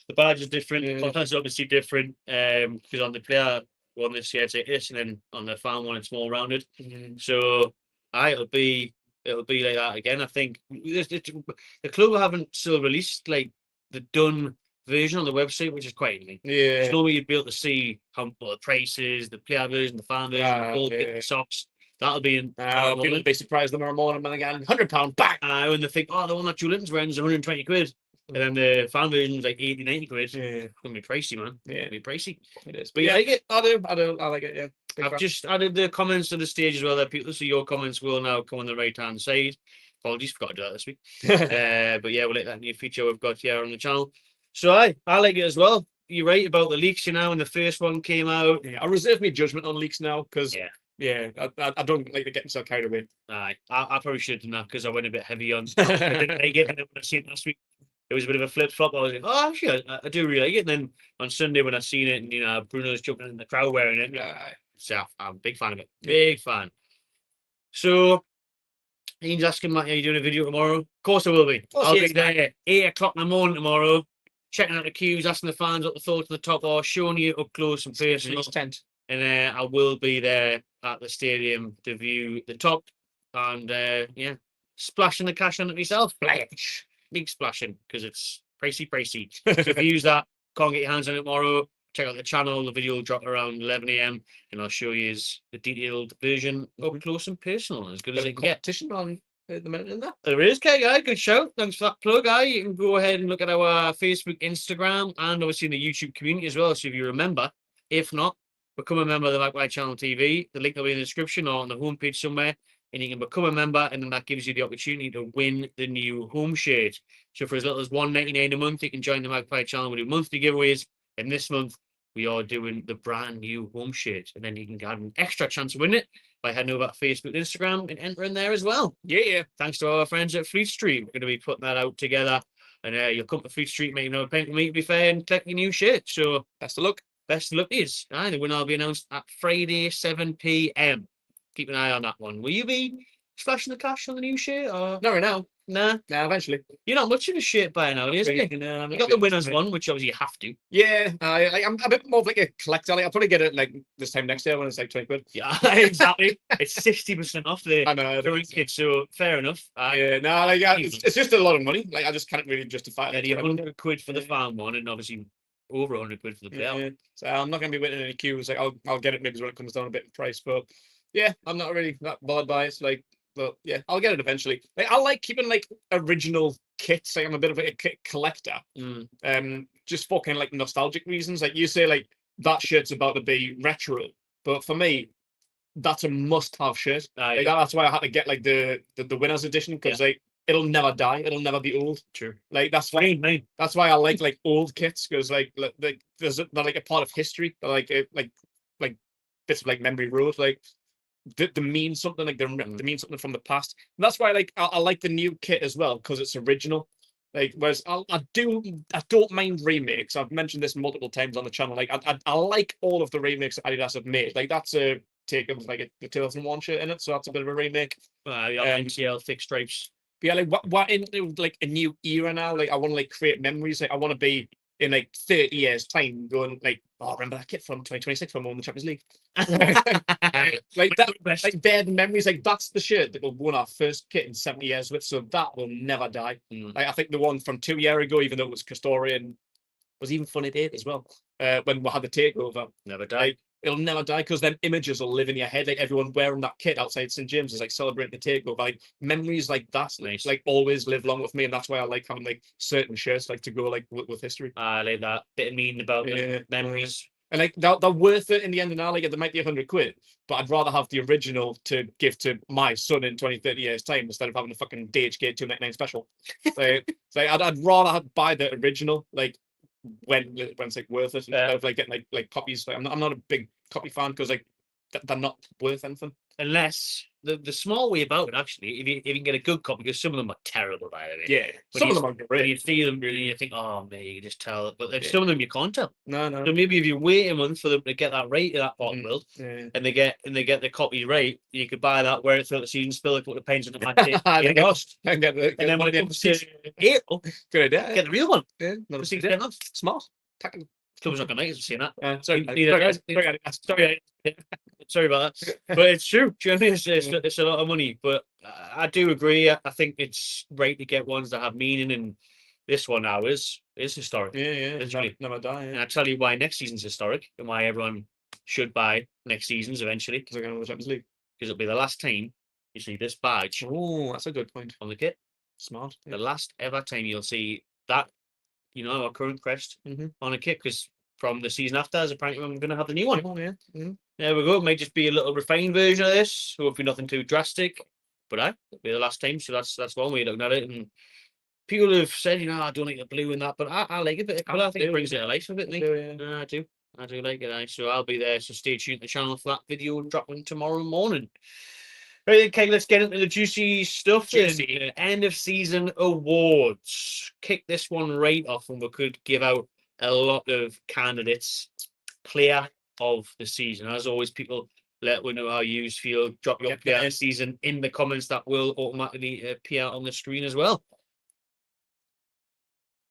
The badge is different. Yeah. Content's obviously different. Because on the player one this year it's like this, and then on the fan one it's more rounded. So it'll be like that again. I think the club haven't still released like the done version on the website, which is quite neat. Yeah. So normally you'd be able to see how the prices, the player version, the fan version, all the socks. That'll be in. People be surprised tomorrow morning when again £100 back. When they think, oh, the one that Julian's wearing is 120 quid. And then the fan version is like 80, 90 quid. Yeah. It's going to be pricey, man. Yeah. It'll be pricey. It is. But yeah, I like it. I do. I like it, yeah. I've just added the comments to the stage as well there, people. So your comments will now come on the right-hand side. Apologies, forgot to do that this week. But yeah, we'll let that new feature we've got here on the channel. So I like it as well. You're right about the leaks, when the first one came out. Yeah, I reserve my judgment on leaks now because... Yeah, I don't like to get myself carried away. Aye, I probably should have done that because I went a bit heavy on stuff. I didn't like it, and then when I seen it last week, it was a bit of a flip flop. I was like, oh, actually, I do really like it. And then on Sunday when I seen it, and Bruno's jumping in the crowd wearing it, so I'm a big fan of it. Big fan. So Ian's asking, Matt, are you doing a video tomorrow? Of course I will be. I'll be there at 8 o'clock in the morning tomorrow, checking out the queues, asking the fans what they thought of the top or showing you up close and personal. And I will be there at the stadium to view the top and splashing the cash on it myself. Splash. Big splashing because it's pricey. So if you use that, can't get your hands on it tomorrow, check out the channel. The video will drop around 11 a.m. and I'll show you the detailed version up close and personal, as good as it can get. Competition on the minute in that. There is, guy. Good show. Thanks for that plug, guy. You can go ahead and look at our Facebook, Instagram, and obviously in the YouTube community as well. So if you remember, if not, become a member of the Magpie Channel TV. The link will be in the description or on the homepage somewhere, and you can become a member, and then that gives you the opportunity to win the new home shirt. So for as little as $1.99 a month, you can join the Magpie Channel. We do monthly giveaways, and this month we are doing the brand new home shirt, and then you can get an extra chance to win it by heading over to Facebook, Instagram, and entering there as well. Yeah. Thanks to our friends at Fleet Street, we're going to be putting that out together, and you'll come to Fleet Street, make no payment for me, to be fair, and collect your new shirt. So best of luck. Best of luck is. The winner will be announced at Friday, 7 p.m. Keep an eye on that one. Will you be splashing the cash on the new shirt? Or? Not right now. Nah, eventually. you're not much of a shirt buyer now, is Really, it? no, I'm You not got the really winners into it. one, which obviously you have to. Yeah, I'm a bit more of like a collector. Like, I'll probably get it like this time next year when it's like 20 quid. Yeah, exactly. It's 60% off the I know. current kit, so fair enough. Yeah, no, like it's just a lot of money. Like I just can't really justify Yeah, it. the 100 quid for the Yeah. farm one, and obviously over 100 quid for the player. Yeah. So I'm not going to be waiting in any queues. Like I'll get it maybe when it comes down a bit in price. But yeah, I'm not really that bothered by it. Like, but yeah, I'll get it eventually. Like I like keeping like original kits. Like I'm a bit of a kit collector. Just for kind of like nostalgic reasons. Like you say, like that shirt's about to be retro, but for me, that's a must-have shirt. Like, that's why I had to get like the winners edition because like it'll never die. It'll never be old. True. Like that's why I like old kits because like they're like a part of history. They're like bits of like memory road. Like they mean something. Like they mean something from the past. And that's why like I like the new kit as well because it's original. Like whereas I don't mind remakes. I've mentioned this multiple times on the channel. Like I like all of the remakes that Adidas have made. Like that's a take of like the 2001 shirt in it, so that's a bit of a remake. MCL thick stripes. But yeah, like what into like a new era now. Like I want to like create memories. Like I want to be in like 30 years time going like, oh, remember that kit from 2026 when we won the Champions League. Like that, like bad memories. Like that's the shirt that we won our first kit in 70 years with, so that will never die. Like I think the one from 2 years ago, even though it was Castorian, was even Funny Date as well. When we had the takeover, never die. Like, it'll never die because then images will live in your head. Like everyone wearing that kit outside St James's, like celebrating the takeover. Like memories like that, Nice. like always live long with me, and that's why I like having like certain shirts like to go like with history. I like that bit of meaning about the memories. And like they're worth it in the end of now. Like they might be 100 quid, but I'd rather have the original to give to my son in 20, 30 years time instead of having the fucking DHK 299 special. Like I'd rather buy the original like when it's like worth it instead of like getting like copies. Like I'm not a big copy fan because like they're not worth anything. Unless the small way about it, actually, if you can get a good copy, because some of them are terrible, by the way. Yeah, But some of them are great. You see them, really, you think, oh, man, you can just tell. But like, some of them you can't tell. No. So maybe if you wait a month for them to get that right in that bottom world, and they get the copy right, you could buy that, wear it throughout the season, spill a couple of paints on the match day, and then when it comes to April, good idea. get the real one. Yeah, For £6. smart. Tactical. Club's not gonna make us saying that. Sorry about that. But it's true. Do you know what I mean? It's a lot of money. But I do agree. I think it's right to get ones that have meaning, and this one now is historic. Yeah. Literally. Never die. And I'll tell you why next season's historic and why everyone should buy next season's eventually. Because they're going to the Champions League. Because it'll be the last time you see this badge. Oh, that's a good point. On the kit. Smart. Yeah. The last ever time you'll see that, our current crest on a kit, because from the season after, is apparently I'm going to have the new one. There we go. It may just be a little refined version of this. Hopefully nothing too drastic. But it'll be the last time. So that's one way of looking at it. And people have said, I don't like the blue and that, but I like it. But I think it brings it to life a bit. I do like it. So I'll be there. So stay tuned to the channel for that video dropping tomorrow morning. Right, okay, let's get into the juicy stuff. End of season awards. Kick this one right off, and we could give out a lot of candidates. Player of the season. As always, people let me know how you feel. Drop your player of the season in the comments. That will automatically appear on the screen as well.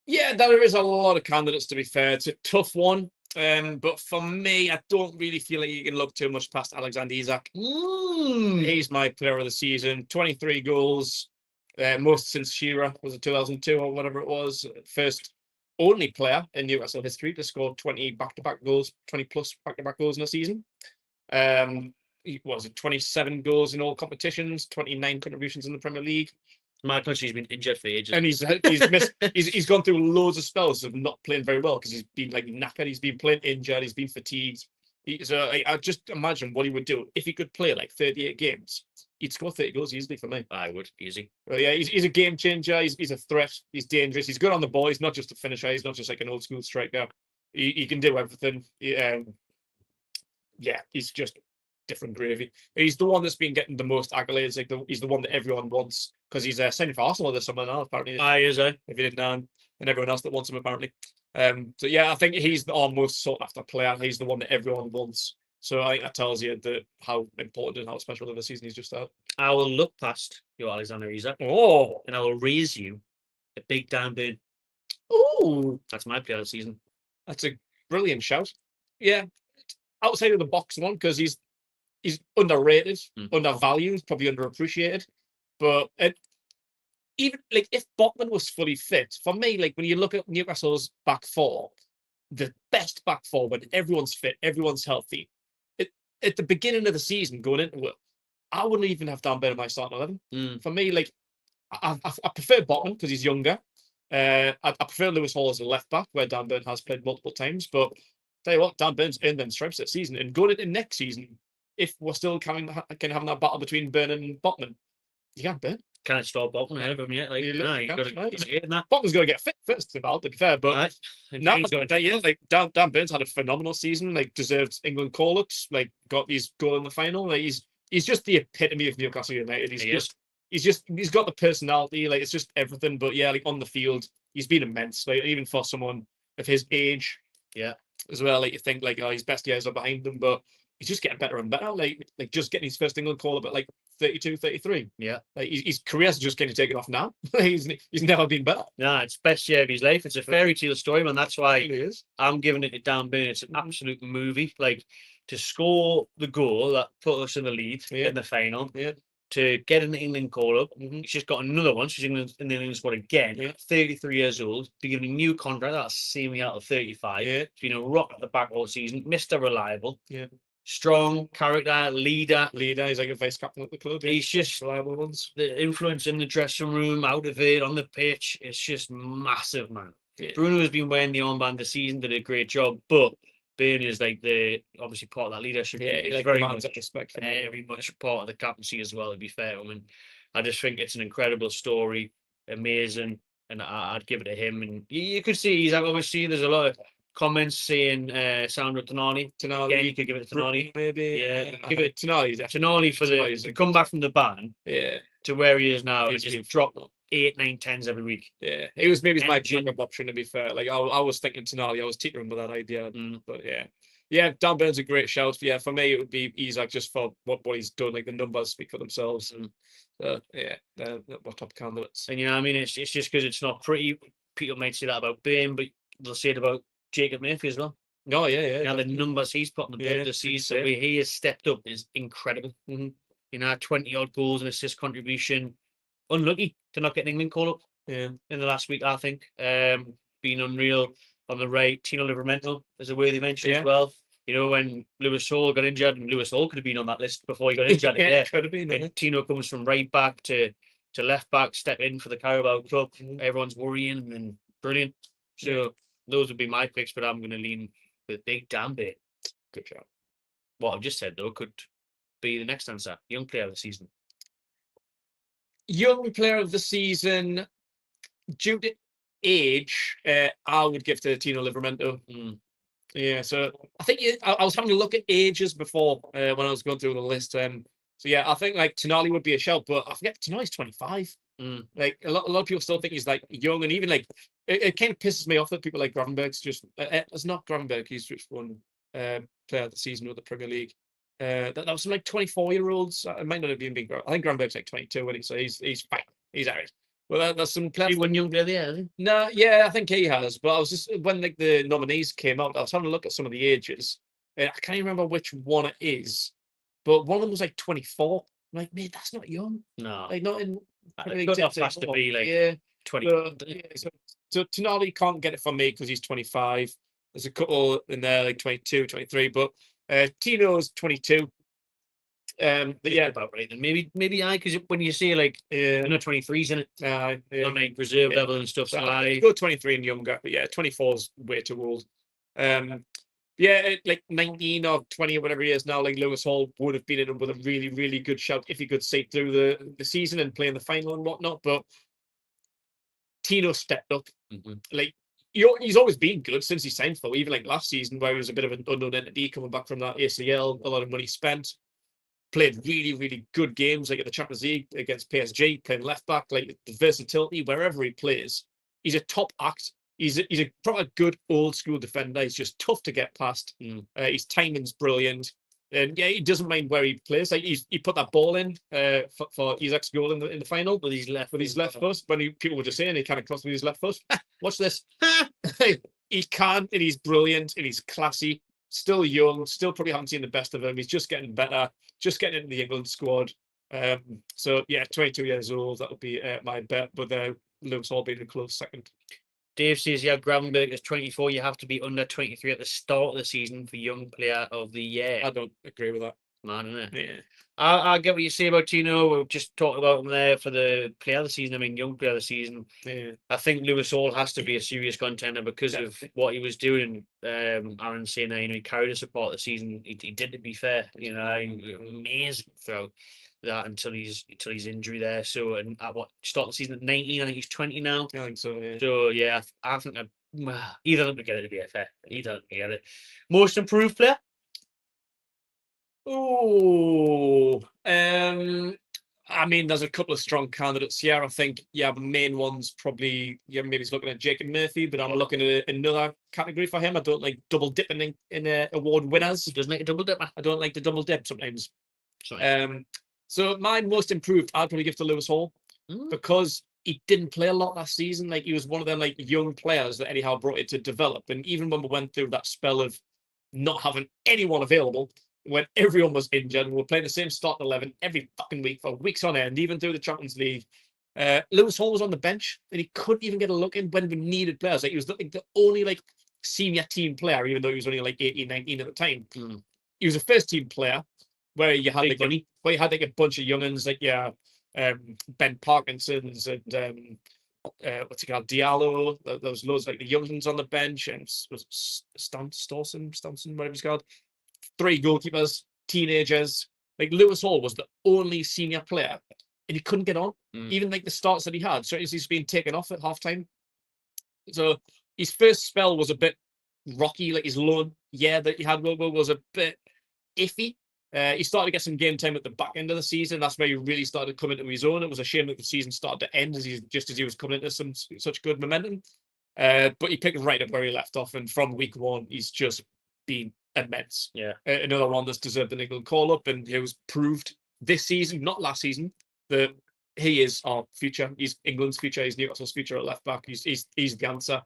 Yeah, there is a lot of candidates, to be fair. It's a tough one. But for me, I don't really feel like you can look too much past Alexander Isak. He's my player of the season. 23 goals, most since Shearer, was it 2002 or whatever it was. First only player in Newcastle history to score 20 back-to-back goals, 20 plus back-to-back goals in a season. He was it 27 goals in all competitions, 29 contributions in the Premier League. He's been injured for ages, and he's gone through loads of spells of not playing very well because he's been like knackered. He's been playing injured. He's been fatigued. I just imagine what he would do if he could play like 38 games. He'd score 30 goals easily for me. I would easy. Well, yeah, he's a game changer. He's a threat. He's dangerous. He's good on the ball. He's not just a finisher. He's not just like an old school striker. He can do everything. Yeah, he's just different gravy. He's the one that's been getting the most accolades. Like he's the one that everyone wants because he's signing for Arsenal this summer now. Apparently, is If he didn't know, and everyone else that wants him apparently. So yeah, I think he's our most sought after player. He's the one that everyone wants. So I think that tells you how important and how special of a season he's just had. I will look past your Alexander Isak Oh, and I will raise you a big Dan Burn. oh, That's my player of the season. that's a brilliant shout. Yeah, outside of the box one because he's underrated, undervalued, probably underappreciated. But even like if Botman was fully fit, for me, like when you look at Newcastle's back four, the best back four when everyone's fit, everyone's healthy. At the beginning of the season, going into it, I wouldn't even have Dan Burn in my starting 11. For me, like I prefer Botman because he's younger. I prefer Lewis Hall as a left back, where Dan Burn has played multiple times. But tell you what, Dan Burn's earned them stripes this season, and going into next season, if we're still having that battle between Burn and Botman, you can't Burn. Can't stop Botman ahead of him yet. Like, You no, look- you can't got try. to get in that. Botman's got to get fit first, to be fair. But Right. And no, he's got yeah, like Dan Burns had a phenomenal season. Like deserved England call-ups. Like got his goal in the final. Like he's just the epitome of Newcastle United. He's got the personality. Like it's just everything. But yeah, like on the field, he's been immense. Like even for someone of his age, Yeah. as well. Like you think like his best years are behind him, but he's just getting better and better. Like just getting his first England call up at like 32, 33. Yeah. Like his career's just getting taken off now. he's never been better. No, it's best year of his life. It's a fairy tale story, man. That's why It is. I'm giving it to Dan Burn. It's an absolute movie. Like to score the goal that put us in the lead in the final. Yeah. To get an England call up. He's just got another one. She's in the England squad again. Yeah. 33 years old. Be given a new contract. That's seeing me out of 35. Yeah. He's been a rock at the back all season. Mr. Reliable. Yeah. Strong character, leader. He's like a vice captain at the club. He's just reliable ones. The influence in the dressing room, out of it, on the pitch. It's just massive, man. Yeah. Bruno has been wearing the armband this season, did a great job, but Burn is like obviously part of that leadership. Yeah, He's like very demands much, that respect from very much part of the captaincy as well, to be fair. I mean, I just think it's an incredible story, amazing, and I'd give it to him. And you could see he's obviously there's a lot of comments saying Sandro Tonali. Yeah, you could give it to Tonali. Maybe. Yeah, give it Tonali. Tonali for the come back from the ban. Yeah. To where he is now, He's just drop 8, 9, 10s every week. Yeah, he was maybe my Engine. backup option, to be fair. Like I was thinking Tonali, I was teetering with that idea, but yeah, Dan Burn's a great shout. Yeah, for me it would be Isak just for what he's done. Like the numbers speak for themselves. Yeah, they're top candidates. And you know, what I mean, it's just because it's not pretty. People might say that about Burn, but they'll say it about Jacob Murphy as well. Oh yeah. You know, the numbers he's put on the board this season, the way he has stepped up is incredible. You know, 20 odd goals and assist contribution. Unlucky to not get an England call up in the last week, I think. Being unreal on the right. Tino Livramento is a worthy mention as well. You know, when Lewis Hall got injured, and Lewis Hall could have been on that list before he got injured. Could have been. And Tino comes from right back to left back, step in for the Carabao Club. Everyone's worrying and brilliant. So those would be my picks, but I'm going to lean with Big Dan Burn. Good job. What I've just said, though, could be the next answer. Young player of the season. Young player of the season, due to age, I would give to Tino Livramento. Yeah, so I think I was having a look at ages before when I was going through the list. So yeah, I think like Tonali would be a shout, but I forget Tonali's 25. Like a lot of people still think he's like young, and even like it kind of pisses me off that people like Gravenberg's just it's not Gravenberg. He's just won player of the season with the Premier League. That was some like 24-year-olds. It might not have even been. I think Gravenberg's like 22, isn't he? So he's fine. He's alright. Well, there's some players. He won young player there, hasn't he? No, yeah, I think he has. But I was just when like the nominees came out, I was having a look at some of the ages. I can't remember which one it is, but one of them was like 24. I'm like, mate, that's not young. No, like not in. Good enough has to be like 20. So Tonali can't get it from me because he's 25. There's a couple in there like 22, 23, but Tino's 22. But yeah, about right then. Maybe because when you say like you're not 23s in it, on like reserve level and stuff. So go 23 and younger, but yeah, 24 is way too old. Like 19 or 20 or whatever he is now, like Lewis Hall would have been in with a really, really good shout if he could see through the season and play in the final and whatnot. But Tino stepped up. Like he's always been good since he signed for, even like last season where he was a bit of an unknown entity coming back from that ACL, a lot of money spent. Played really, really good games like at the Champions League against PSG, playing left back, like the versatility wherever he plays. He's a top act. He's a proper good old school defender. He's just tough to get past. His timing's brilliant. And yeah, he doesn't mind where he plays. Like he put that ball in for Isaac's goal in the final with his left foot. When people were just saying he kind of crossed with his left foot. Watch this. He can, and he's brilliant, and he's classy. Still young, still probably haven't seen the best of him. He's just getting better, just getting into the England squad. So yeah, 22 years old. That would be my bet. But Lewis Hall being a close second. Dave says, yeah, Gravenberg is 24. You have to be under 23 at the start of the season for Young Player of the Year. I don't agree with that. Man, isn't it? Yeah. I get what you say about Tino. We've just talked about him there for the player of the season. I mean, Young Player of the season. Yeah. I think Lewis Hall has to be a serious contender because of what he was doing. Aaron saying that, he carried us apart the season. He did, to be fair. Amazing throw that until his injury there. So, and at what start the season at 19, I think he's 20 now. I think so. Yeah. So yeah, I think either of them together to be fair. Either of them together. Most improved player. Oh, I mean, there's a couple of strong candidates here. I think, the main one's probably, maybe he's looking at Jacob Murphy, but I'm looking at another category for him. I don't like double dipping in award winners. He doesn't like a double dipper. I don't like the double dip sometimes. Sorry. So my most improved, I'd probably give to Lewis Hall because he didn't play a lot last season. Like, he was one of them young players that Eddie Howe brought in to develop. And even when we went through that spell of not having anyone available, when everyone was injured, we were playing the same starting 11 every fucking week for weeks on end, even through the Champions League. Lewis Hall was on the bench, and he couldn't even get a look in when we needed players. Like, he was the only senior team player, even though he was only 18, 19 at the time. He was a first team player where you had a bunch of young'uns Ben Parkinson's and what's he called, Diallo. There was loads the young'uns on the bench, and was Staunton, whatever he's called. 3 goalkeepers, teenagers. Lewis Hall was the only senior player, and he couldn't get on. Even the starts that he had. So he's been taken off at halftime. So his first spell was a bit rocky. His loan year that he had was a bit iffy. He started to get some game time at the back end of the season. That's where he really started to come into his own. It was a shame that the season started to end just as he was coming into such good momentum. But he picked right up where he left off, and from week 1, he's just been immense. Yeah. Another one that's deserved an England call up, and he was proved this season, not last season, that he is our future. He's England's future. He's Newcastle's future at left back. He's the answer.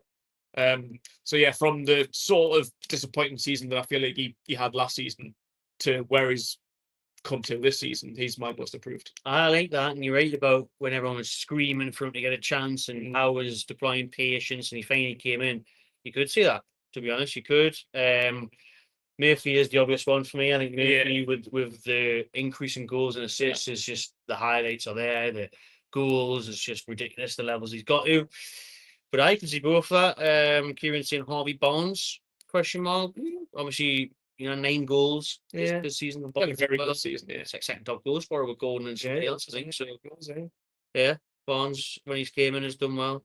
So yeah, from the sort of disappointing season that I feel like he had last season to where he's come to this season, he's my most improved. I like that, and you're right about when everyone was screaming for him to get a chance, and Howe was deploying patience, and he finally came in. You could see that, to be honest. You could. Murphy is the obvious one for me. I think Murphy, with the increase in goals and assists, is just the highlights are there. The goals is just ridiculous. The levels he's got to. But I can see both that. Kieran saying Harvey Barnes ? Obviously, 9 goals this season. Very good season. Yeah. It's second top goal scorer with Gordon and somebody else, I think. So yeah, Barnes when he's came in has done well.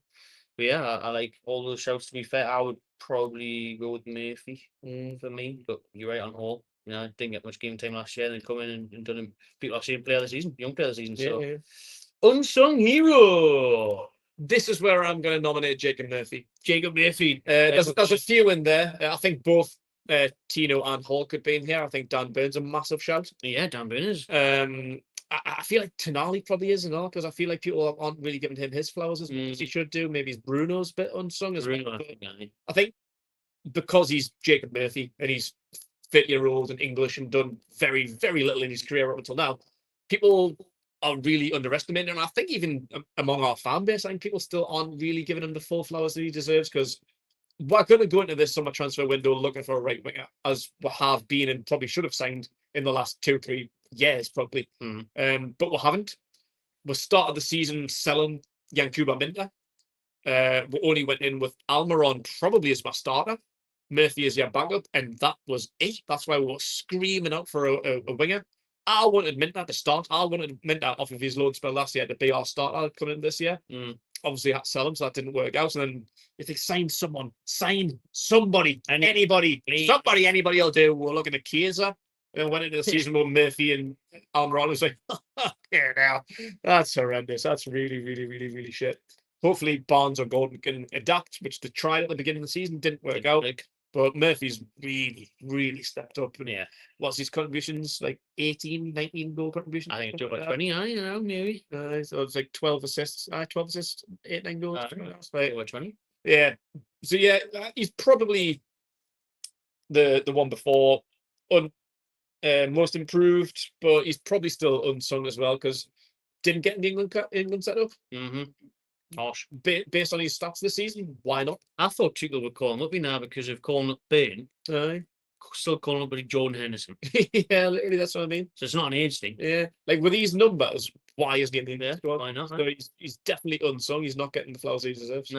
But yeah, I like all those shouts. To be fair, I would probably go with Murphy for me. But you're right on Hall. I didn't get much game time last year. Then come in and done him. People are saying player of the season, young player of the season. So unsung hero. This is where I'm going to nominate Jacob Murphy. Jacob Murphy. There's a few in there. I think both Tino and Hall could be in here. I think Dan Burn's a massive shout. Yeah, Dan Burn is. I feel like Tonali probably is, because I feel like people aren't really giving him his flowers as much as he should do. Maybe Bruno's a bit unsung as well. I think because he's Jacob Murphy and he's 30-year-old and English and done very, very little in his career up until now, people are really underestimating him. And I think even among our fan base, I think people still aren't really giving him the full flowers that he deserves, because we're going to go into this summer transfer window looking for a right winger, as we have been and probably should have signed in the last 2-3 years, probably. But we haven't. We started the season selling Yankuba Minta. We only went in with Almiron probably as my starter. Murphy is your backup, and that was it. That's why we were screaming out for a winger. I wanted Minta to start. I wanted Minta off of his loan spell last year to be our starter coming in this year. Obviously, I had to sell him, so that didn't work out. And then if they sign somebody, anybody will do. We're looking at Chiesa. And went into the season with Murphy and Almiron. Was like, yeah, now that's horrendous. That's really, really, really, really shit. Hopefully, Barnes or Gordon can adapt, which they tried at the beginning of the season, didn't work out. But Murphy's really, really stepped up. And Yeah, what's his contributions? Like 18, 19 goal contributions? I think it's something about like 20. I don't know, maybe that. So it's like 12 assists. 12 assists, 8, 9 goals. something like that. It's like- about 20. yeah. So yeah, he's probably the one before most improved, but he's probably still unsung as well because didn't get in the England setup. Mm-hmm. Gosh, Based on his stats this season, why not? I thought Tuchel would call him up now because of calling up Burn, Aye. still calling up Jordan Henderson. Yeah, literally, that's what I mean. So it's not an age thing. Yeah, like with these numbers, why isn't he in the Yeah, England squad? why not? So he's definitely unsung. He's not getting the flowers he deserves.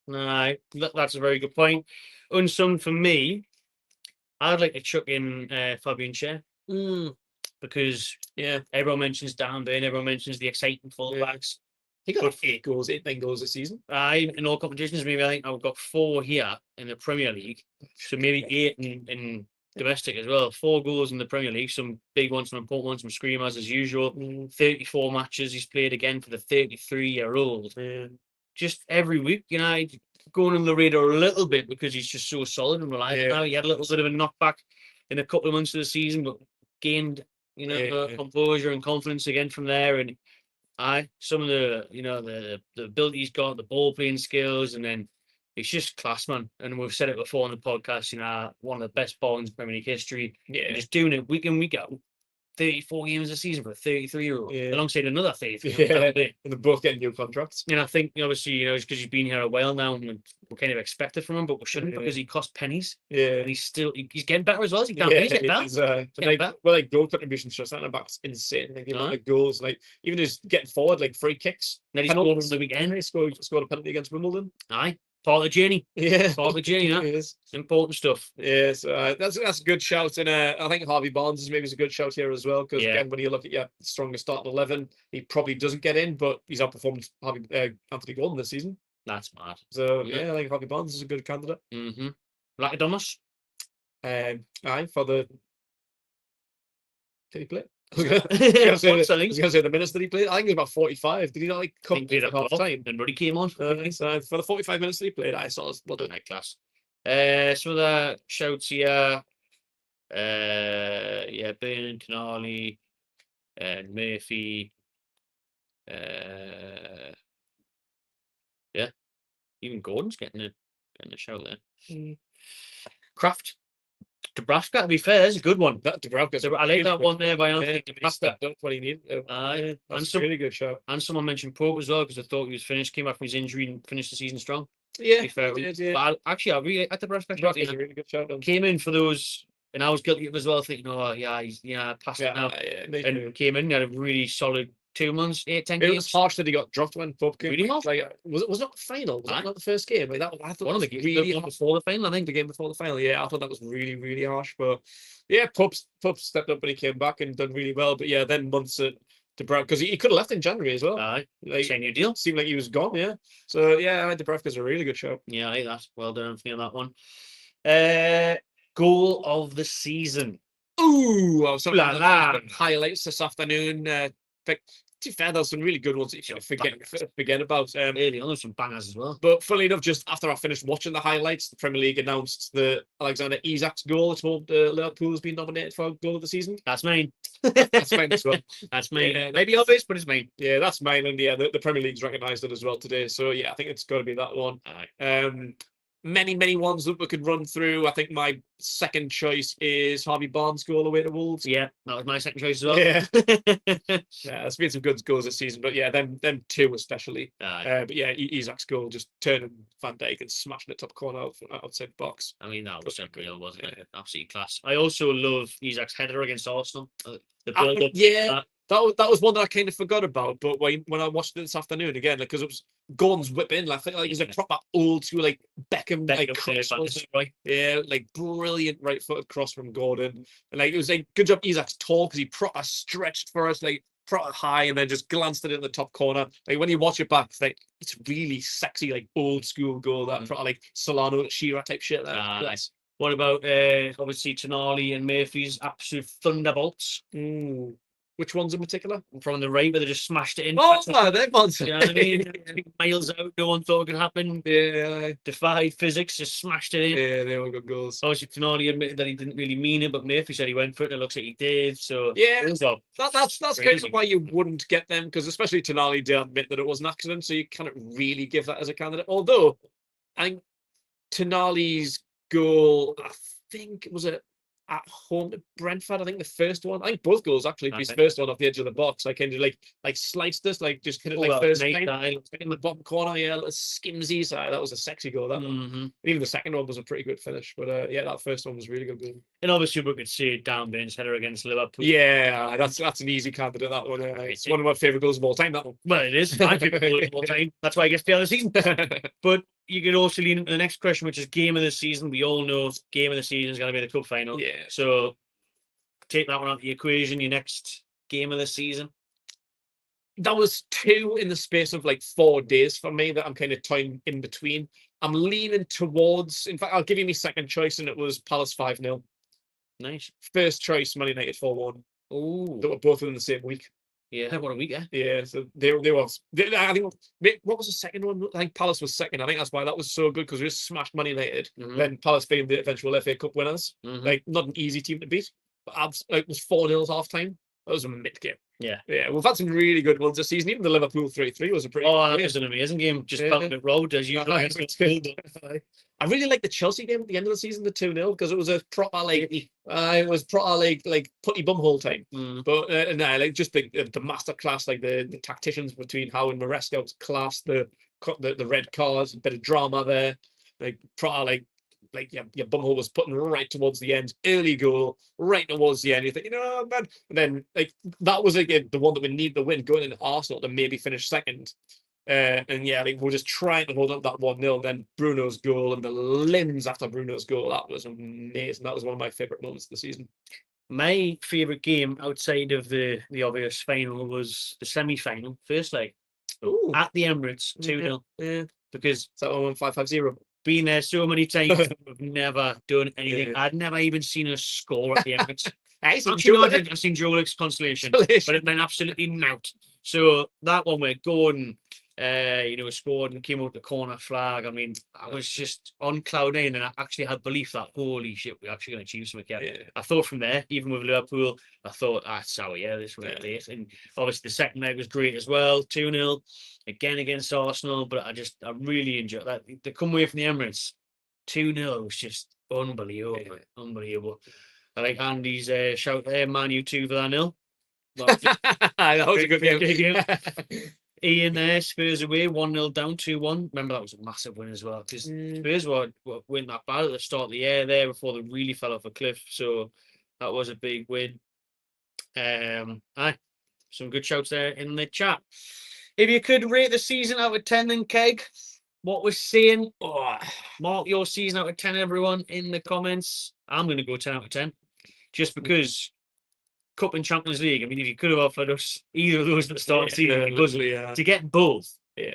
No, that's a very good point. Unsung for me, I'd like to chuck in Fabian Schär because Yeah, everyone mentions Dan Burn, everyone mentions the exciting fullbacks. he got 8 goals, 8, 9 goals this season. In all competitions, maybe I think I've got 4 here in the Premier League, so maybe 8 in domestic as well. 4 goals in the Premier League, some big ones, some important ones, some screamers as usual. 34 matches he's played again for the 33-year-old. Yeah. Just every week, going on the radar a little bit because he's just so solid and reliable. Yeah. Now he had a little bit of a knockback in a couple of months of the season, but gained composure and confidence again from there. And some of the the ability he's got, the ball playing skills, and then it's just class, man. And we've said it before on the podcast, one of the best ballers in Premier League history. Yeah. And just doing it week in, week out. 34 games a season for a 33-year-old, Yeah. alongside another 33. Yeah, and they're both getting new contracts. And I think obviously, it's because he's been here a while now, and we're kind of expected from him, but we shouldn't Yeah. because he cost pennies, Yeah. and he's getting better as well. He can't he's getting better. Like, better. well, like goal contributions for centre backs insane. Like the amount of goals, like even just getting forward, like free kicks. And then he's scored on the weekend. He scored a penalty against Wimbledon. Aye, part of the journey. Yeah, Part of the journey. it is. Important stuff. Yeah, so that's a good shout, and I think Harvey Barnes is maybe a good shout here as well because again, when you look at your strongest starting 11, he probably doesn't get in, but he's outperformed Anthony Gordon this season. That's mad. So yeah, I think Harvey Barnes is a good candidate. Like Thomas. Aye, for the. Did he play? I was Once, I think. going to say the minutes that he played. I think it was about 45. Did he not like come He played at half time? and Ruddy came on. So for the 45 minutes that he played, I saw Well done, class. Some of the shouts here. Burn, Canali, and Murphy. Even Gordon's getting a shout there. Kraft. Nebraska, to be fair, is a good one. That Dubravka's I like that one there by Anthony He Nebraska. stepped up what he needed. Aye. That's a really good shout. And someone mentioned Pope as well because I thought he was finished, came back from his injury and finished the season strong. Yeah, To be fair. But I really like Nebraska. Dubravka's a really good shout. Came in for those, and I was guilty of it as well, thinking, he's past it now. And came in, had a really solid 2 months, 8, 10 It games. was harsh that he got dropped when Pope came. Really harsh? Like, was it not the final? Was that not the first game? Like that, I thought One of the that was games really the one harsh. before the final, I think. The game before the final. Yeah, I thought that was really, really harsh. But yeah, Pope stepped up when he came back and done really well. But yeah, then months at Dubravka because he could have left in January as well. Aye. Like, 10-year deal. seemed like he was gone. Yeah. So yeah, Dubravka's a really good show. Yeah, I think that's well done, Anthony, on that one. Goal of the season. Ooh, I was talking La la. about highlights this afternoon. But to be fair, there's some really good ones that you forget about. Early on, there's some bangers as well. But funnily enough, just after I finished watching the highlights, the Premier League announced that Alexander Isak's goal at home to Liverpool has been nominated for goal of the season. That's mine. That's mine as well. That's mine. Yeah, Maybe obvious, but it's mine. Yeah, that's mine. And yeah, the Premier League's recognised it as well today. So yeah, I think it's got to be that one. Aye. Many ones that we could run through. I think my second choice is Harvey Barnes' goal away to Wolves. Yeah, that was my second choice as well. Yeah. Yeah, there's been some good goals this season, but yeah, them two especially. Aye. But yeah, Isak's goal just turning Van Dijk and smashing it top corner outside box. I mean, that was unreal, wasn't it? Absolutely class. I also love Isak's header against Arsenal. The build-up. Yeah, that was one that I kind of forgot about. But when I watched it this afternoon again, because it was Gordon's whip in, like he's a proper old school like Beckham like cross. Right. Yeah, like brilliant right footed cross from Gordon, and like it was like good job Isak's tall because he proper stretched for us like proper high and then just glanced it in the top corner. Like when you watch it back, it's really sexy like old school goal that proper like Solano Shearer type shit. Nice. What about obviously Tonali and Murphy's absolute thunderbolts? Which ones in particular? From the right, where they just smashed it in. Oh, they're ones. You know what I mean? Miles out, no one thought it could happen. Yeah, Defied physics, just smashed it in. yeah, they all got goals. Obviously, Tonali admitted that he didn't really mean it, but Murphy said he went for it. It looks like he did. So Yeah, those are that's kind crazy. of why you wouldn't get them, because especially Tonali did admit that it was an accident, so you can't really give that as a candidate. Although I think Tonali's goal, I think was it at home to Brentford. I think the first one. I think both goals actually. His Okay. first one off the edge of the box, like kind of like sliced us, like just hit it like well, first nice time style. in the bottom corner. Yeah, a skimsy side. That was a sexy goal. That one. Mhm. Even the second one was a pretty good finish. But yeah, that first one was really good goal. And obviously, we could see it down Ben's header against Liverpool. Yeah, that's an easy candidate. That one. It's one of my favorite goals of all time. That one. Well, it is. My favorite goal of all time. That's why I guess the other season. But you could also lean into the next question, which is game of the season. We all know game of the season is going to be the cup final. Yeah. So take that one out of the equation. Your next game of the season. That was two in the space of like 4 days for me that I'm kind of toying in between. I'm leaning towards, in fact, I'll give you my second choice, and it was Palace 5-0. Nice. First choice, Man United 4-1. Oh, They were both within the same week. yeah. What a week, eh? Yeah, so they I think, what was the second one? I think Palace was second. I think that's why that was so good, because we just smashed Man United. Mhm. Then Palace being the eventual FA Cup winners. Mhm. Like, not an easy team to beat, but it was 4-0 half time. That was a mid game. Yeah. Yeah, we've had some really good ones this season. Even the Liverpool 3-3 was a pretty Oh, good that game. was an amazing game. Just Yeah. bumping it road as usual. I really like the Chelsea game at the end of the season, the 2-0, because it was a proper it was proper like putty bumhole time. Mm. But no, like just the masterclass, like the tacticians between Howe and Maresca was class. The red cards, a bit of drama there, like proper your bumhole was putting right towards the end, early goal, right towards the end. You think, man, and then like that was again the one that we need to win, going into Arsenal to maybe finish second. And yeah, I think we're just trying to hold up that 1-0. Then Bruno's goal and the limbs after Bruno's goal, that was amazing. That was one of my favourite moments of the season. My favourite game outside of the obvious final was the semi-final, first leg Ooh, at the Emirates, 2-0. yeah. Because Is that one 5-0? been there so many times, we've never done anything. Yeah. I'd never even seen a score at the Emirates. I've Actually, no, I've seen Joe Willock's consolation, but it meant absolutely nout. So that one where Gordon, scored and came out the corner flag. I mean, I was just on cloud nine, and I actually had belief that holy shit, we're actually going to achieve something. Yeah. I thought from there, even with Liverpool, I thought, this will get late. And obviously the second leg was great as well, 2-0 again against Arsenal. But I really enjoyed that. To come away from the Emirates, 2-0 was just unbelievable. I like Andy's shout there, Man U 2 for that nil. That was a good game. Ian there, Spurs away, 1-0 down, 2-1. Remember, that was a massive win as well, because Spurs weren't that bad at the start of the year there before they really fell off a cliff. So that was a big win. Some good shouts there in the chat. If you could rate the season out of 10, then Keg, what we're saying, mark your season out of 10, everyone, in the comments. I'm going to go 10 out of 10, just because Cup and Champions League. I mean, if you could have offered us either of those at the start of the season, to get both, if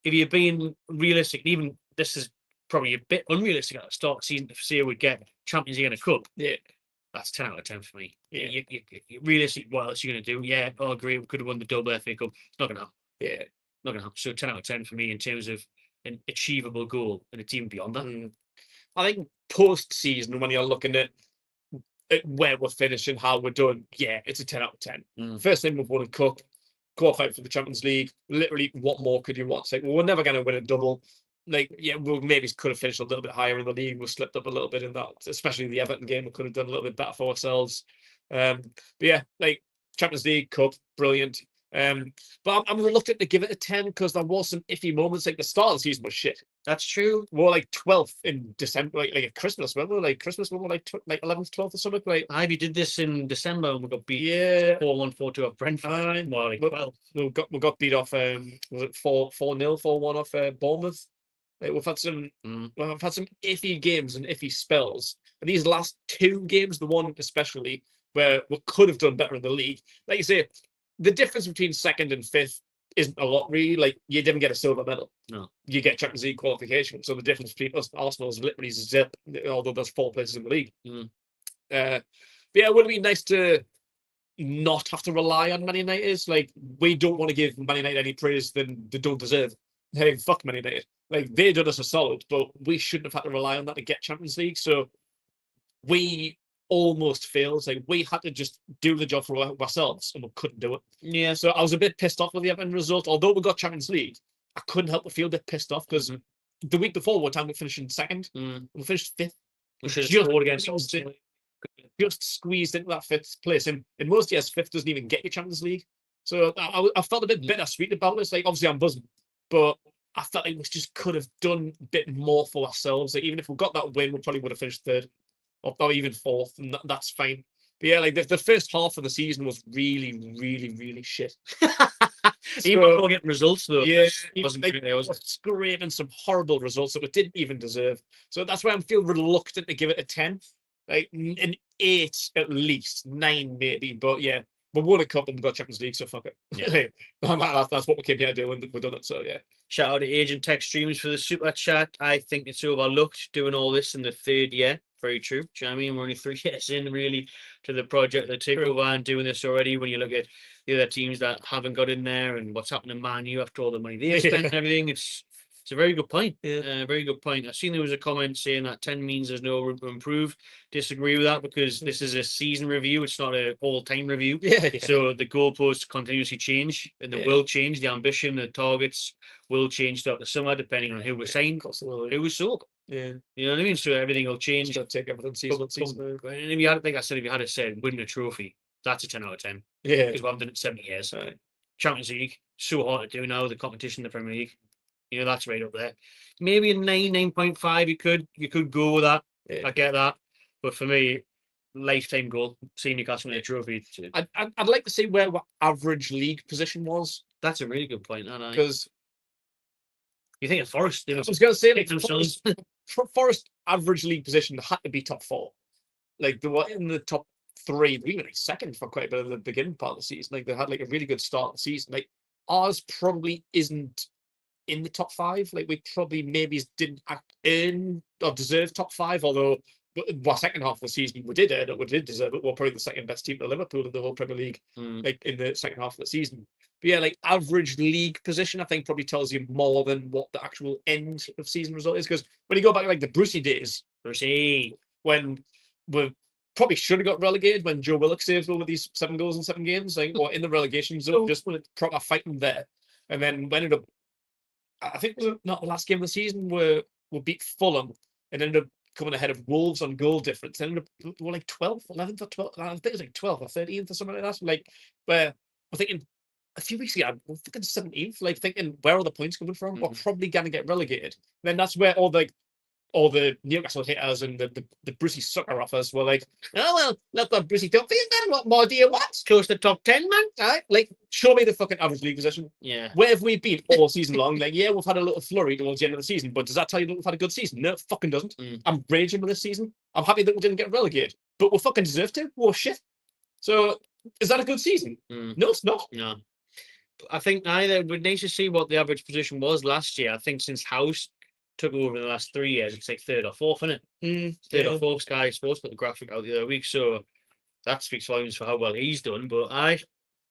you're being realistic, even this is probably a bit unrealistic at the start of the season to say we'd get Champions League and a Cup. Yeah, that's 10 out of 10 for me. Yeah, you realistic, what else are you going to do? Yeah, great, we could have won the double FA Cup. It's not going to happen. Yeah, not going to happen. So 10 out of 10 for me in terms of an achievable goal, and it's even beyond that. I think post-season, when you're looking at where we're finishing, how we're doing, it's a 10 out of 10. First time we've won a cup, qualified for the Champions League. Literally, what more could you want? It's like, well, we're never going to win a double. Like, we maybe could have finished a little bit higher in the league. We slipped up a little bit in that, especially the Everton game. We could have done a little bit better for ourselves. But yeah, like Champions League, cup, brilliant. But I'm reluctant to give it a 10 because there was some iffy moments. Like the start of the season was shit. That's true. We're like 12th in December, like at Christmas. Remember, like Christmas, we were like 11th, 12th or something. Like Ivy did this in December and we got beat 4-1, 4-2 off Brentford. Well, like 12. We got beat off. Was it 4-0, 4-1 off Bournemouth? Like, we've had some iffy games and iffy spells. And these last 2 games, the one especially where we could have done better in the league, like you say, the difference between 2nd and 5th isn't a lot, really. Like, you didn't get a silver medal. No. You get Champions League qualification. So the difference between us and Arsenal is literally zip, although there's 4 places in the league. But yeah, it would have been nice to not have to rely on Man United. Like, we don't want to give Man United any praise than they don't deserve. Hey, fuck Man United. Like, they did us a solid, but we shouldn't have had to rely on that to get Champions League. So we almost failed. Like, we had to just do the job for ourselves, and we couldn't do it. Yeah. So I was a bit pissed off with the end result. Although we got Champions League, I couldn't help but feel a bit pissed off because the week before, one time we finished in second, we finished fifth. We should have scored against us. Just squeezed into that fifth place. And in most years, fifth doesn't even get you Champions League. So I felt a bit bittersweet about this. Like, obviously, I'm buzzing, but I felt like we just could have done a bit more for ourselves. Like, even if we got that win, we probably would have finished third or even fourth, and that's fine. But yeah, like the first half of the season was really, really, really shit. Even before getting results, though. Yeah, wasn't like, great, was it? scraping some horrible results that we didn't even deserve. So that's why I'm feeling reluctant to give it a 10. Like an 8 at least, 9 maybe. But yeah, we won a cup and we got Champions League, so fuck it. Yeah. That's what we came here to do, and we've done it. So yeah. Shout out to Agent Tech Streams for the super chat. I think it's overlooked doing all this in the third year. Very true. Do you know what I mean? We're only 3 years in, really, to the project, the takeover, and doing this already. When you look at the other teams that haven't got in there and what's happening in Man U after all the money they've spent and everything, it's a very good point. Very good point. I've seen there was a comment saying that 10 means there's no room to improve. Disagree with that because this is a season review. It's not an all-time review. Yeah. So the goalposts continuously change and they will change. The ambition, the targets will change throughout the summer depending on who was signed, who was sold. Yeah. You know what I mean? So everything will change. Just gotta take everything season. And if you had, like I said, if you had to say win a trophy, that's a 10 out of 10. Yeah. Because we haven't done it in 70 years. Champions League, so hard to do now, the competition in the Premier League. You know, that's right up there. Maybe a 9, 9.5, you could go with that. Yeah. I get that. But for me, lifetime goal, seeing Newcastle win a trophy. I'd like to see where our average league position was. That's a really good point, because you think of Forest. I was going to say, like, themselves. Forest average league position had to be top 4. Like, they were in the top 3, even like second for quite a bit of the beginning part of the season. Like, they had like a really good start of the season. Like, ours probably isn't in the top 5. Like, we probably maybe didn't earn or deserve top 5, although our second half of the season we did earn it, we did deserve it. We're probably the second best team to Liverpool in the whole Premier League, like in the second half of the season. But yeah, like average league position, I think probably tells you more than what the actual end of season result is. Because when you go back like the Brucey days, when we probably should have got relegated, when Joe Willock saved over these 7 goals in 7 games, like, or in the relegation zone, just when it proper fighting there, and then we ended up, I think it was not the last game of the season where we beat Fulham and ended up coming ahead of Wolves on goal difference. Ended up we're like 12th, 11th or 12th. I think it was like 12th or 13th or something like that. Like, where we're thinking a few weeks ago, we're thinking 17th, like thinking where are the points coming from? We're probably gonna get relegated. And then that's where all the Newcastle hitters and the Brucey sucker offers were like, oh well, let that Brucey top 5 then. What more do you want? Close to top 10, man. Right? Like, show me the fucking average league position. Yeah. Where have we been all season long? Like, yeah, we've had a little flurry towards the end of the season, but does that tell you that we've had a good season? No, it fucking doesn't. I'm raging with this season. I'm happy that we didn't get relegated, but we fucking deserve to. Oh shit. So is that a good season? No, it's not. No. I think either it would nice to see what the average position was last year. I think since House took over in the last 3 years, it's like 3rd or 4th, isn't it? 3rd or 4th. Sky Sports put the graphic out the other week, so that speaks volumes for how well he's done. But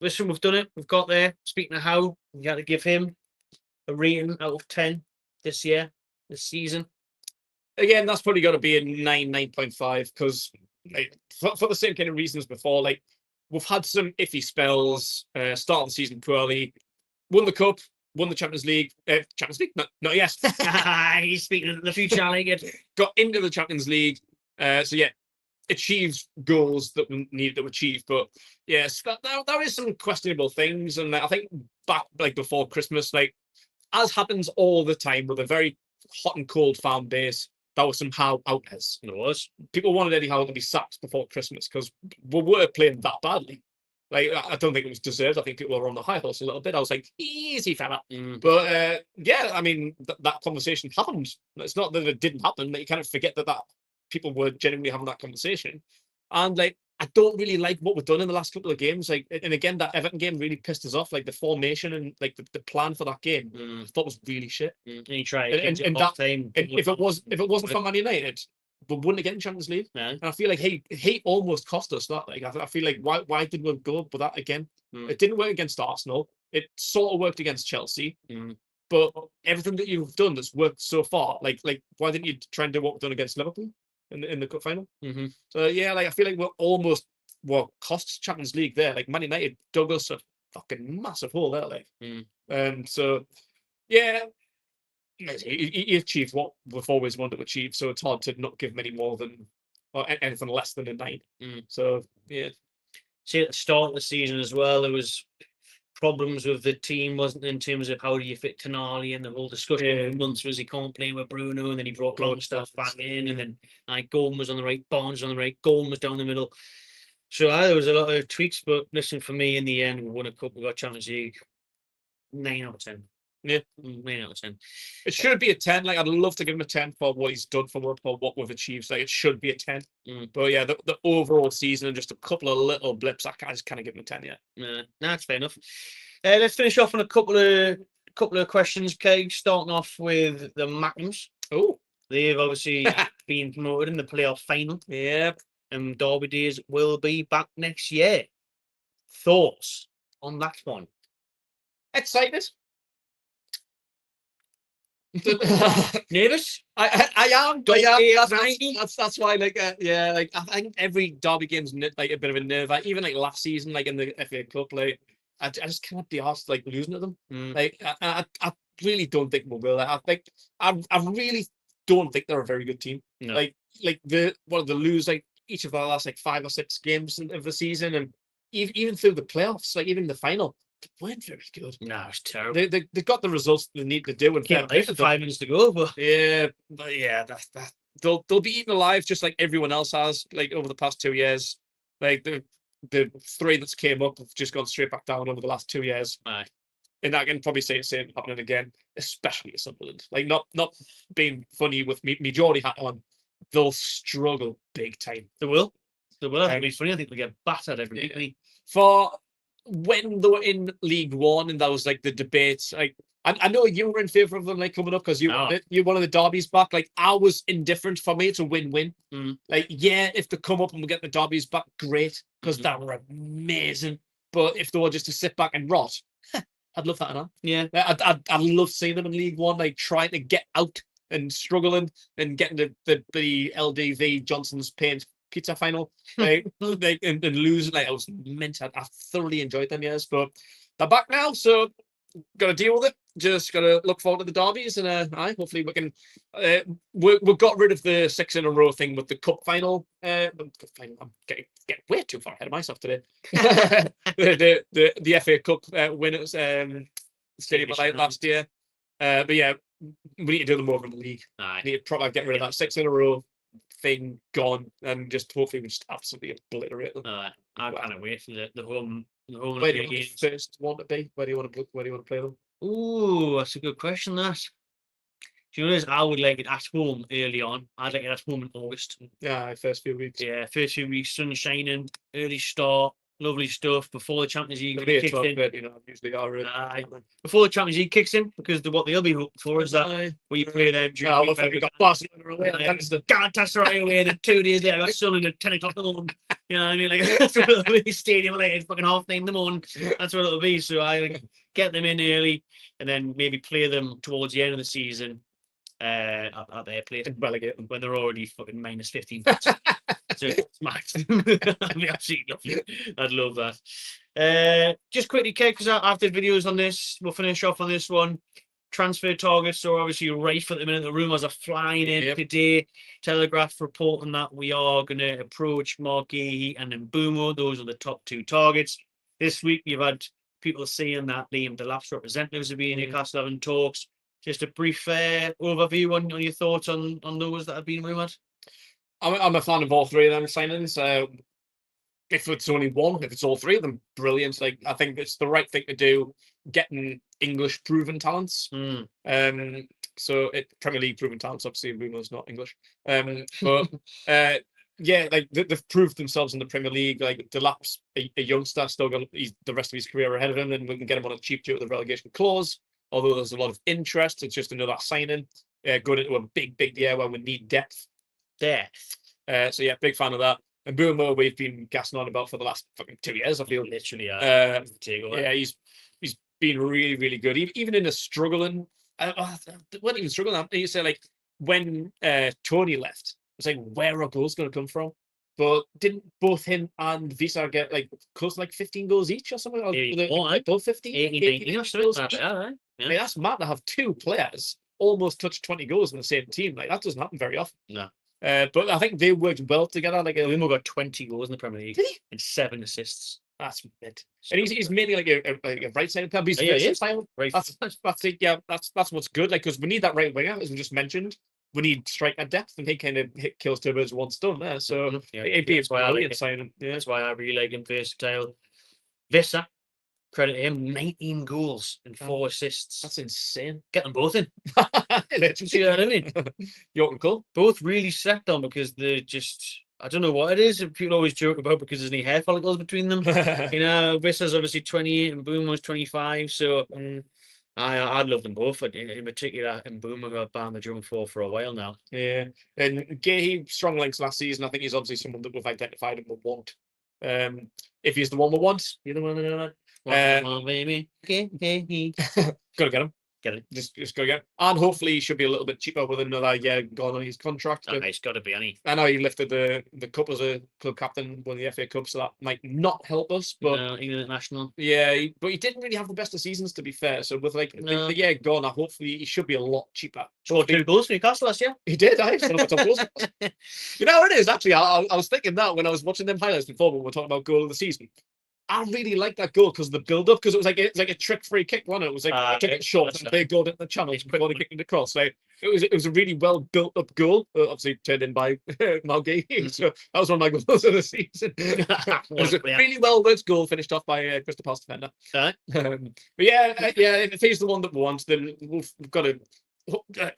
listen, we've done it. We've got there. Speaking of Howe, you had to give him a rating out of 10 this season. Again, that's probably got to be a 9, 9.5 because, like, for the same kind of reasons before, like, we've had some iffy spells. Start of the season poorly, won the cup, won the Champions League. Not yet. He's speaking of the future. I like it. Got into the Champions League. So yeah, achieved goals that we needed to achieve. But yes, there is some questionable things, and I think back like before Christmas, like as happens all the time with a very hot and cold fan base, that was some Howe outers. It was. People wanted Eddie Howe to be sacked before Christmas because we were playing that badly. Like, I don't think it was deserved. I think people were on the high horse a little bit. I was like, easy, fella. But yeah, I mean, that conversation happened. It's not that it didn't happen, but you kind of forget that people were genuinely having that conversation. And like, I don't really like what we've done in the last couple of games. Like, and again, that Everton game really pissed us off. Like the formation and like the plan for that game, I thought was really shit. And he tried. And if it wasn't for Man United, but wouldn't get in Champions League. Yeah. And I feel like he almost cost us that. Like I feel like why did we go with that again? Mm. It didn't work against Arsenal. It sort of worked against Chelsea. Mm. But everything that you've done that's worked so far, like why didn't you try and do what we've done against Liverpool in the cup final? Mm-hmm. So yeah, like I feel like we're almost cost Champions League there. Like Man United dug us a fucking massive hole there, like. So yeah, he achieved what we've always wanted to achieve. So it's hard to not give him any more than or anything less than a 9. So yeah. See, at the start of the season as well, there was problems with the team, wasn't there, in terms of how do you fit Tonali, and the whole discussion months was he can't play with Bruno, and then he brought Longstaff back in, and then like Gordon was on the right, Barnes was on the right, Gordon was down the middle. So there was a lot of tweaks, but listen, for me, in the end, we won a cup, we got Champions League. 9 out of 10. Yeah, 9 out of 10. It should be a 10. Like I'd love to give him a 10 for what he's done for what we've achieved. Like it should be a 10. But yeah, the overall season and just a couple of little blips, I just kind of give him a 10. Yeah. No, that's fair enough. Let's finish off on a couple of questions, Keg. Starting off with the Mackems. Oh, they've obviously been promoted in the playoff final. Yep. And Derby Days will be back next year. Thoughts on that one? Excited. Nervous? I am. That's why, like, yeah, like I think every Derby game's like a bit of a nerve. Like, even like last season, like in the FA Cup, like I just can't be asked like losing to them. Like I really don't think we will. Like, I really don't think they're a very good team. No. Like they lose like each of the last like 5 or 6 games of the season, and even through the playoffs, like even the final. They weren't very good. No, it's terrible. They got the results they need to do. And can't play for 5 minutes to go, but yeah, that they'll be eaten alive just like everyone else has. Like over the past 2 years, like the 3 that's came up have just gone straight back down over the last 2 years. Aye. And I can probably say the same happening again, especially at Sunderland. Like not being funny with me Geordie hat on, they'll struggle big time. They will. That'll be funny. I think they'll get battered every week. For when they were in League One and that was like the debates, like I know you were in favour of them like coming up because you're one of the derbies back. Like I was indifferent. For me, it's a win-win. Like yeah, if they come up and we get the derbies back, great, because that were amazing. But if they were just to sit back and rot, I'd love that enough. Yeah, I'd love seeing them in League One, like trying to get out and struggling and getting the LDV Johnson's Paint pizza final, and losing. Like I was meant to. I thoroughly enjoyed them years, but they're back now, so got to deal with it. Just got to look forward to the derbies, and hopefully we can. We got rid of the 6 in a row thing with the cup final. I'm getting way too far ahead of myself today. the FA Cup winners, Stadium of Light last year. But yeah, we need to do them over in the league. We need to probably get rid of that 6 in a row thing gone, and just hopefully we just absolutely obliterate them. I can't wait for the home. Where do you want the first one to be? Where do you want to play them? Ooh, that's a good question. That. Do you know this? I would like it at home early on. I'd like it at home in August. Yeah, first few weeks. Yeah, first few weeks, sun shining, early start, lovely stuff before the Champions League kicks in. Usually are before the Champions League kicks in, because what they'll be hoping for is that where you play them. I love that we got Barcelona away, Galatasaray away, then 2 days later I got Sunderland at 10 o'clock in the morning. You know what I mean? Like that's what it'll be. Stadium late, fucking 9:30 in the morning. That's what it'll be. So I get them in early, and then maybe play them towards the end of the season. At their place and relegate them when they're already fucking minus 15. So it's max. That'd be absolutely lovely. I'd love that. Just quickly, Kate, because after videos on this, we'll finish off on this one. Transfer targets are obviously rife at the minute. The rumours are flying in today. Telegraph reporting that we are going to approach Mark Gahey and Mbumo. Those are the top 2 targets. This week, you've had people saying that Liam Delap's representatives are being in Newcastle having talks. Just a brief overview on your thoughts on those that have been rumoured. I'm a fan of all 3 of them signings. If it's only one, if it's all 3 of them, brilliant. Like I think it's the right thing to do, getting English proven talents. So Premier League proven talents. Obviously, Bruno's not English. But yeah, like they've proved themselves in the Premier League. Like Delap's a youngster, still got the rest of his career ahead of him, and we can get him on a cheap due to the relegation clause. Although there's a lot of interest, it's just another signing going into a big year where we need depth. Death. So yeah, big fan of that. And Boomer, we've been gassing on about for the last fucking 2 years. I feel Literally, yeah, he's been really, really good. Even in a struggling, wasn't even struggling. You say like when Tony left, it's like where are goals going to come from? But didn't both him and Visa get like close to like 15 goals each or something? Both 15? 18 or goals something. each? Yeah. I mean, that's mad to have two players almost touch 20 goals in the same team. Like that doesn't happen very often. No. But I think they worked well together. Like Limo got 20 goals in the Premier League. Did he? And 7 assists. That's mid. And he's mainly like a right sided player. He's versatile. Right. That's it. Yeah, that's what's good. Like because we need that right winger, as we just mentioned. We need striker depth, and he kind of kills two birds with one stone there. So it'd be a brilliant signing. Yeah. That's why I really like him. Versatile. Vissa, credit him, 19 goals and 4 assists. That's insane. Get them both in. Literally. See what I mean? York and Cole. Both really slept on because they're just, I don't know what it is. People always joke about because there's any hair follicles between them. You know, Vissa's obviously 28 and Boom was 25. So I'd love them both. In particular, and Boom I've banned the drum for a while now. Yeah. And Gay, strong links last season. I think he's obviously someone that we've identified and we want. If he's the one we want, you're the one that baby. Okay. Gotta get him. Get it. Just go get him. And hopefully he should be a little bit cheaper with another year gone on his contract. It's got to be any. I know he lifted the cup as a club captain, won the FA Cup, so that might not help us. But no, England national. Yeah, but he didn't really have the best of seasons, to be fair. So with like the year gone, hopefully he should be a lot cheaper. Scored 2 goals for Newcastle last year. He did. You know what it is actually. I was thinking that when I was watching them highlights before when we were talking about goal of the season. I really liked that goal because of the build-up, because it was like a trick-free kick, wasn't it? It was like took it short and they goaled it in the channel before they kicked it across. Like it was a really well built-up goal. Obviously turned in by Malgay. So that was one of my goals of the season. It was a really well-worked goal, finished off by Crystal Palace defender. But yeah, if he's the one that we want, then we've got to.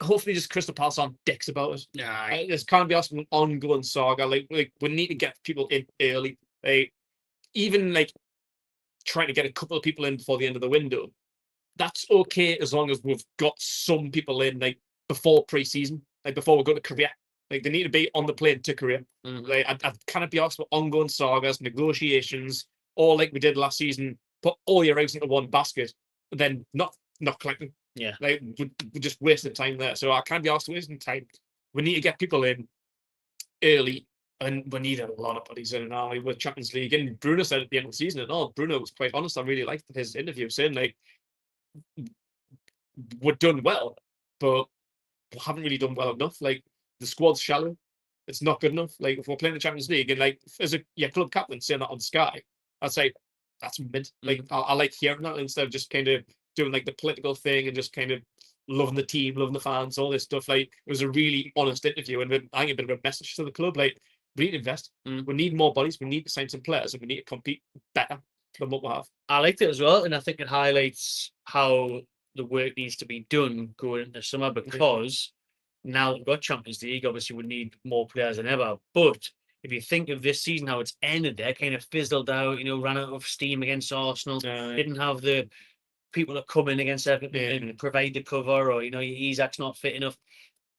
Hopefully, just Crystal Palace aren't dicks about it. This can't be us an ongoing saga. Like we need to get people in early. Even like trying to get a couple of people in before the end of the window, that's okay as long as we've got some people in like before pre-season, like before we go to Korea. Like they need to be on the plane to Korea. Like I can't be asked for ongoing sagas, negotiations, or like we did last season, put all your eggs into one basket, and then not collecting. Yeah, like we just wasted time there. So I can't be asked to wasting time. We need to get people in early. And we need a lot of buddies in and out with Champions League. And Bruno said at the end of the season, and all Bruno was quite honest. I really liked his interview, saying like we're done well, but we haven't really done well enough. Like the squad's shallow, it's not good enough. Like if we're playing the Champions League, and like as a club captain saying that on Sky, I'd say that's mid. Like I like hearing that instead of just kind of doing like the political thing and just kind of loving the team, loving the fans, all this stuff. Like it was a really honest interview, and I think a bit of a message to the club, like. We need to invest. We need more bodies. We need to sign some players, and we need to compete better than what we have. I liked it as well, and I think it highlights how the work needs to be done going into summer, because now we've got Champions League. Obviously, we need more players than ever. But if you think of this season, how it's ended, they kind of fizzled out. Ran out of steam against Arsenal. Didn't have the people that come in against Everton and provide the cover, or Isak's not fit enough.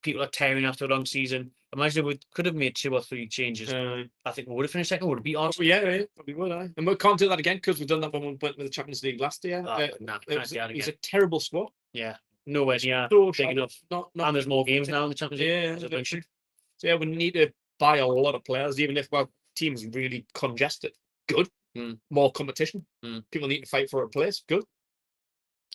People are tearing after a long season. Imagine we could have made 2 or 3 changes. I think we would have finished second. Would have beat Arsenal. Yeah, we would. And we can't do that again because we've done that when we went with the Champions League last year. It's a terrible squad. Yeah, nowhere near big enough. And there's more games now in the Champions League. So yeah, we need to buy a lot of players, even if our team's really congested. Good. More competition. People need to fight for a place. Good.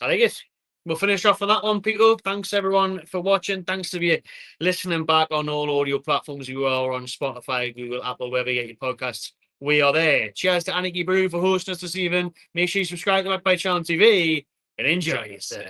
I like it. We'll finish off on that one, people. Thanks, everyone, for watching. Thanks to you listening back on all audio platforms. You are on Spotify, Google, Apple, wherever you get your podcasts. We are there. Cheers to Anarchy Brew for hosting us this evening. Make sure you subscribe to my channel TV and enjoy yourself.